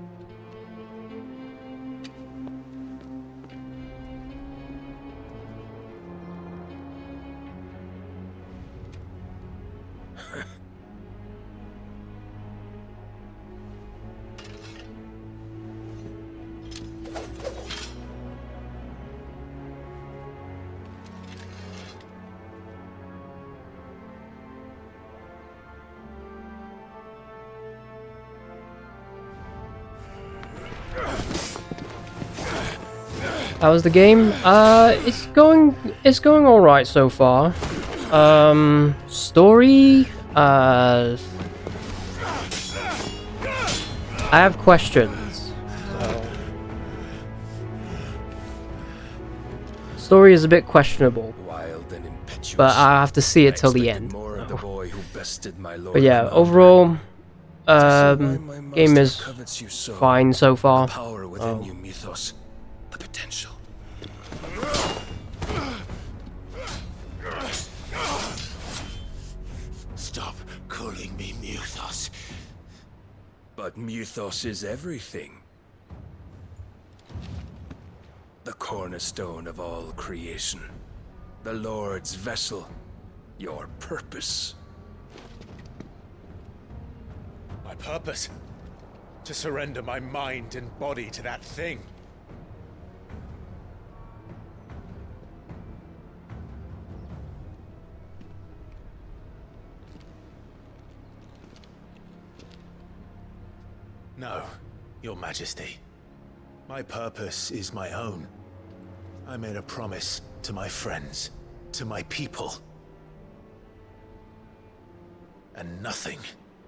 A: How was the game? It's going all right so far. Story. I have questions. So. Story is a bit questionable, but I have to see it till the end. But yeah, overall, game is fine so far.
N: The potential.
C: Stop calling me Mythos.
N: But Mythos is everything. The cornerstone of all creation. The Lord's vessel. Your purpose.
V: My purpose? To surrender my mind and body to that thing. No, Your Majesty. My purpose is my own. I made a promise to my friends, to my people. And nothing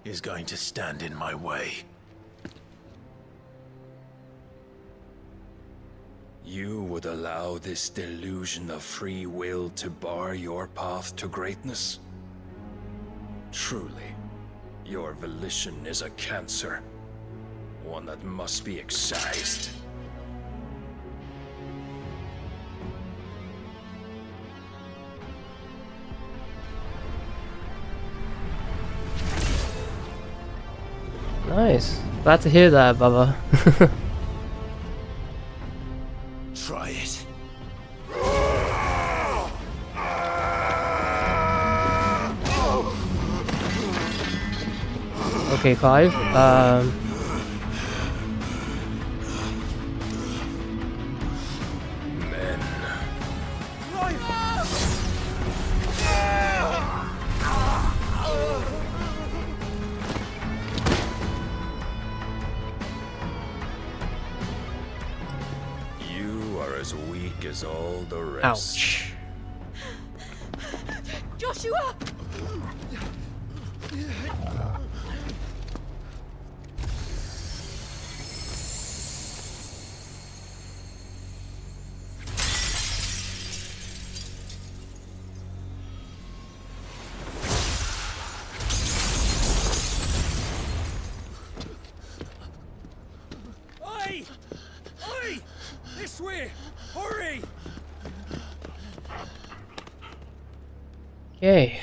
V: is going to stand in my way.
N: You would allow this delusion of free will to bar your path to greatness? Truly, your volition is a cancer. One that must be excised.
A: Nice. Glad to hear that, Baba.
C: Try it.
A: Okay, Clive.
N: As weak as all the rest.
A: Ouch.
J: Joshua!
I: Oi! Oi! This way! Hurry!
A: Okay.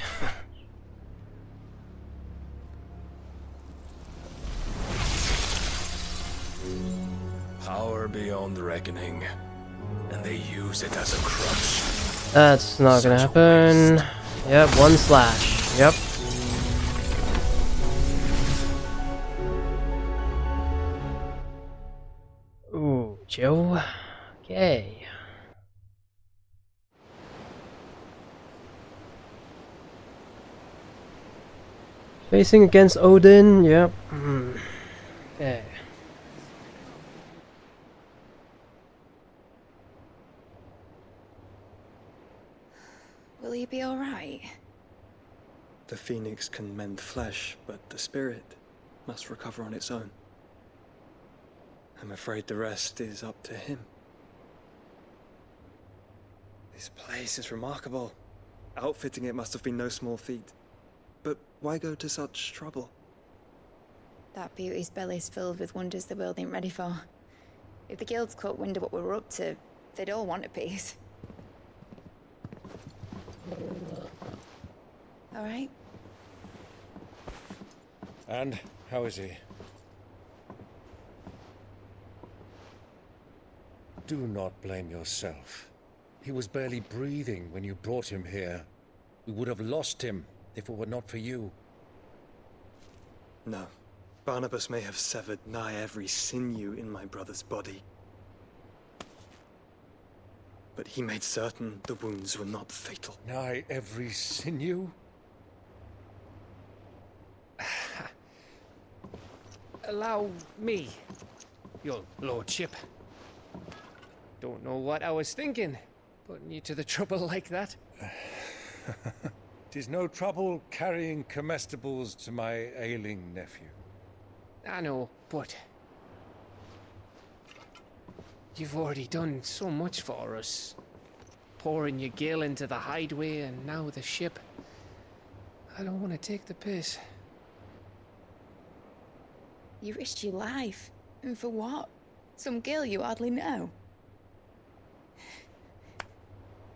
N: Power beyond reckoning, and they use it as a crutch.
A: That's not gonna happen. Yep, one slash. Yep. Ooh, Joe. Okay. Facing against Odin, yep. Okay.
J: Will he be alright?
B: The Phoenix can mend flesh, but the spirit must recover on its own. I'm afraid the rest is up to him. This place is remarkable. Outfitting it must have been no small feat. But why go to such trouble?
J: That beauty's belly's filled with wonders the world ain't ready for. If the guilds caught wind of what we were up to, they'd all want a piece. Alright?
V: And how is he?
E: Do not blame yourself. He was barely breathing when you brought him here. We would have lost him if it were not for you.
R: No. Barnabas may have severed nigh every sinew in my brother's body. But he made certain the wounds were not fatal.
E: Nigh every sinew?
F: Allow me, your lordship. Don't know what I was thinking, putting you to the trouble like that.
E: 'Tis no trouble carrying comestibles to my ailing nephew.
F: I know, but you've already done so much for us. Pouring your gil into the hideaway and now the ship. I don't want to take the piss.
J: You risked your life. And for what? Some girl you hardly know.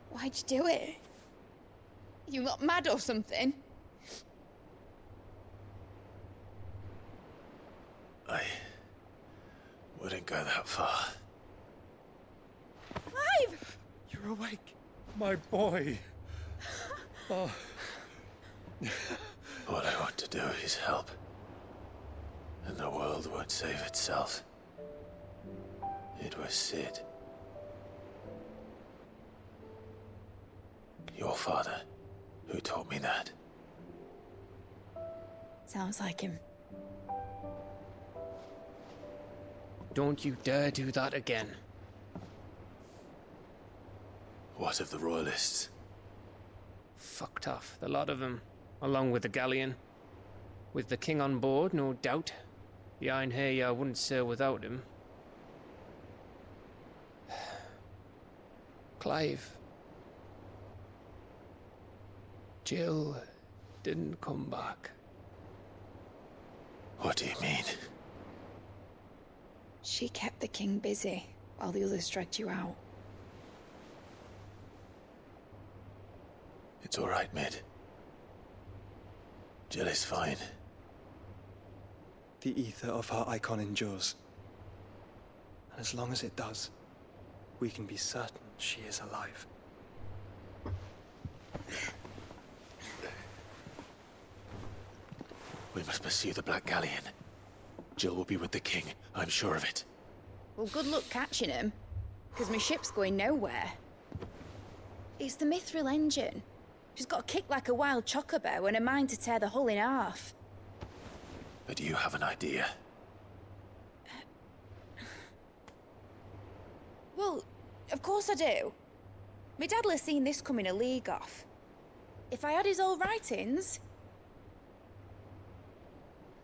J: Why'd you do it? You not mad or something?
C: I wouldn't go that far.
J: Clive!
E: You're awake, my boy. Oh.
C: All I want to do is help. And the world won't save itself. It was Sid. Your father, who taught me that.
J: Sounds like him.
F: Don't you dare do that again.
C: What of the Royalists?
F: Fucked off, the lot of them, along with the galleon. With the king on board, no doubt. The Iron Hair wouldn't sail without him. Clive. Jill didn't come back.
C: What do you mean?
J: She kept the king busy while the others dragged you out.
C: It's all right, Mid. Jill is fine.
R: The ether of her icon endures. And as long as it does, we can be certain she is alive.
C: We must pursue the Black Galleon. Jill will be with the king, I'm sure of it.
J: Well, good luck catching him, because my ship's going nowhere. It's the Mithril engine. She's got a kick like a wild chocobo and a mind to tear the hull in half.
C: But do you have an idea?
J: Well, of course I do. My dad'll have seen this coming a league off. If I had his old writings...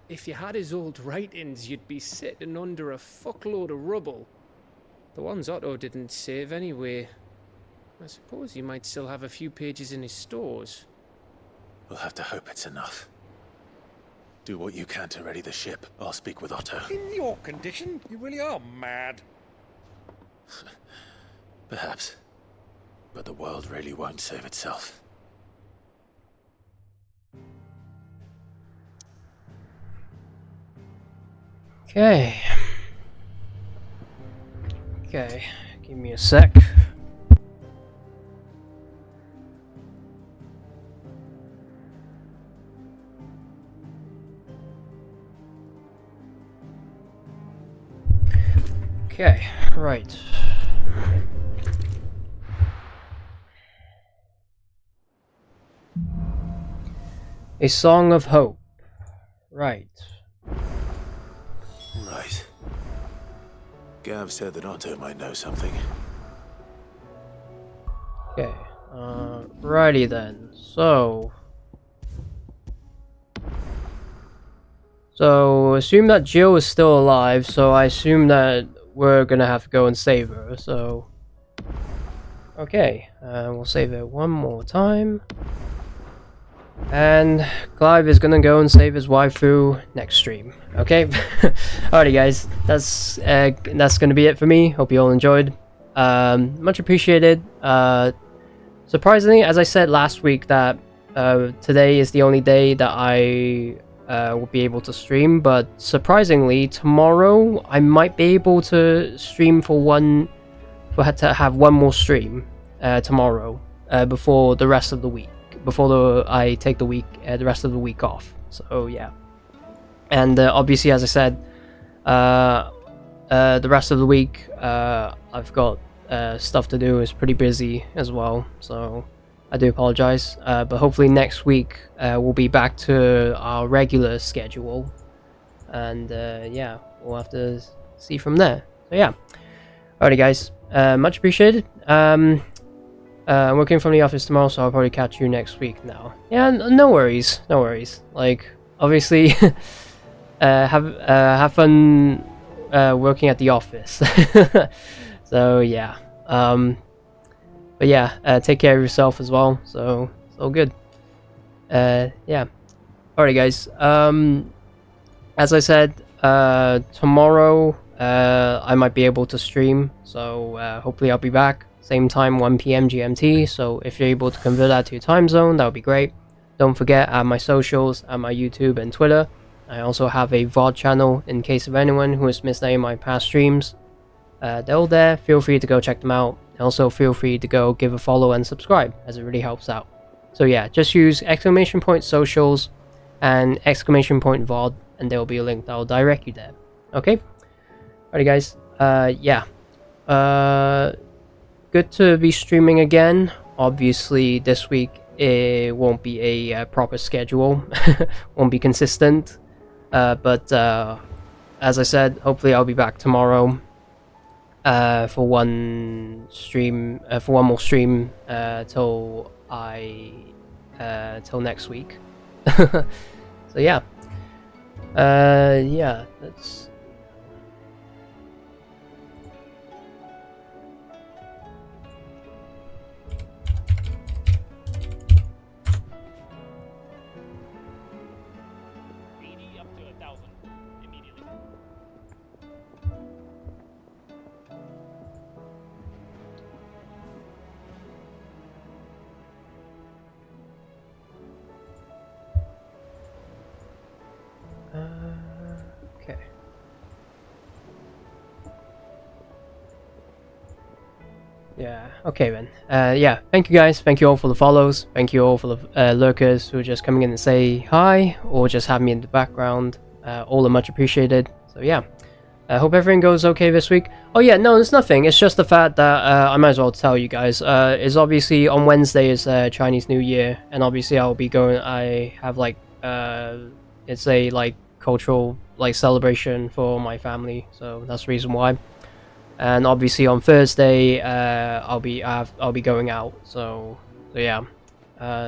F: If you had his old writings, you'd be sitting under a fuckload of rubble. The ones Otto didn't save anyway. I suppose he might still have a few pages in his stores.
C: We'll have to hope it's enough. Do what you can to ready the ship. I'll speak with Otto.
E: In your condition, you really are mad.
C: Perhaps. But the world really won't save itself.
A: Okay. Okay, give me a sec. Okay, right. A Song of Hope. Right.
C: Right. Gav said that Otto might know something.
A: Okay, righty then. So assume that Jill is still alive, so I assume that we're gonna have to go and save her, so... Okay, we'll save it one more time. And Clive is gonna go and save his waifu next stream. Okay, alrighty guys, that's gonna be it for me. Hope you all enjoyed. Much appreciated. Surprisingly, as I said last week, that today is the only day that I will be able to stream. But surprisingly, tomorrow I might be able to stream for one to have one more stream tomorrow before the rest of the week. Before I take the rest of the week off. So yeah, and obviously, as I said, the rest of the week I've got stuff to do. Is pretty busy as well, so I do apologize. But hopefully next week we'll be back to our regular schedule, and yeah, we'll have to see from there. So yeah, alrighty guys, much appreciated. I'm working from the office tomorrow, so I'll probably catch you next week now. Yeah, no worries, no worries. Like, obviously, have fun working at the office. So yeah, but yeah, take care of yourself as well. So it's all good. Yeah, alright guys. As I said, tomorrow I might be able to stream, so hopefully I'll be back. Same time, 1 PM GMT, so if you're able to convert that to your time zone, that would be great. Don't forget, I have my socials, I have my YouTube and Twitter. I also have a VOD channel in case of anyone who has missed any of my past streams. They're all there, feel free to go check them out. Also feel free to go give a follow and subscribe, as it really helps out. So yeah, just use ! socials and ! VOD, and there will be a link that will direct you there. Okay? Alright guys, yeah. Good to be streaming again. Obviously this week it won't be a proper schedule, won't be consistent, but as I said, hopefully I'll be back tomorrow for one more stream till next week. So yeah, yeah, that's okay. Yeah, okay then. Yeah, thank you guys. Thank you all for the follows. Thank you all for the lurkers who are just coming in and say hi, or just have me in the background. All are much appreciated. So yeah, I hope everything goes okay this week. Oh yeah, no, it's nothing. It's just the fact that I might as well tell you guys. Is obviously on Wednesday is Chinese New Year, and obviously I'll be going. I have like it's a like cultural like celebration for my family, so that's the reason why. And obviously on Thursday I'll be going out, so yeah,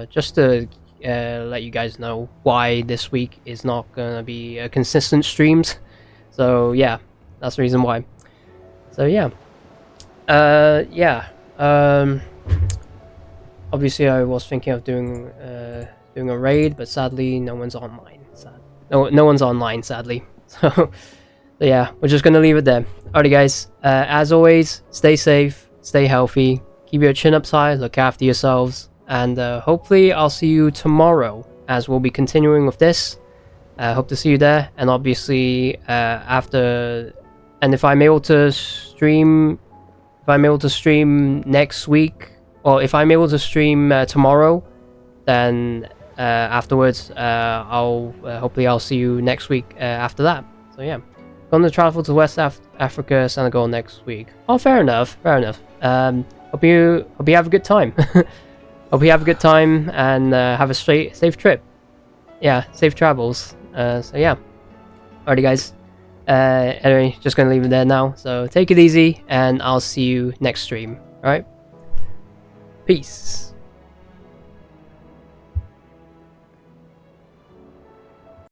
A: just to let you guys know why this week is not gonna be consistent streams. So yeah, that's the reason why. So yeah, yeah, obviously I was thinking of doing a raid, but sadly no one's online. No one's online, sadly. So yeah, we're just gonna leave it there. Alrighty guys, as always, stay safe, stay healthy, keep your chin up high, look after yourselves, and hopefully I'll see you tomorrow as we'll be continuing with this. Hope to see you there, and obviously after, and if I'm able to stream next week, or if I'm able to stream tomorrow, then afterwards hopefully I'll see you next week after that. So yeah, going to travel to West Africa, Senegal next week. Oh, fair enough, fair enough. Hope you have a good time. Hope you have a good time and have a safe trip. Yeah, safe travels. So yeah, alrighty guys, anyway, just gonna leave it there now, so take it easy and I'll see you next stream. Alright, peace.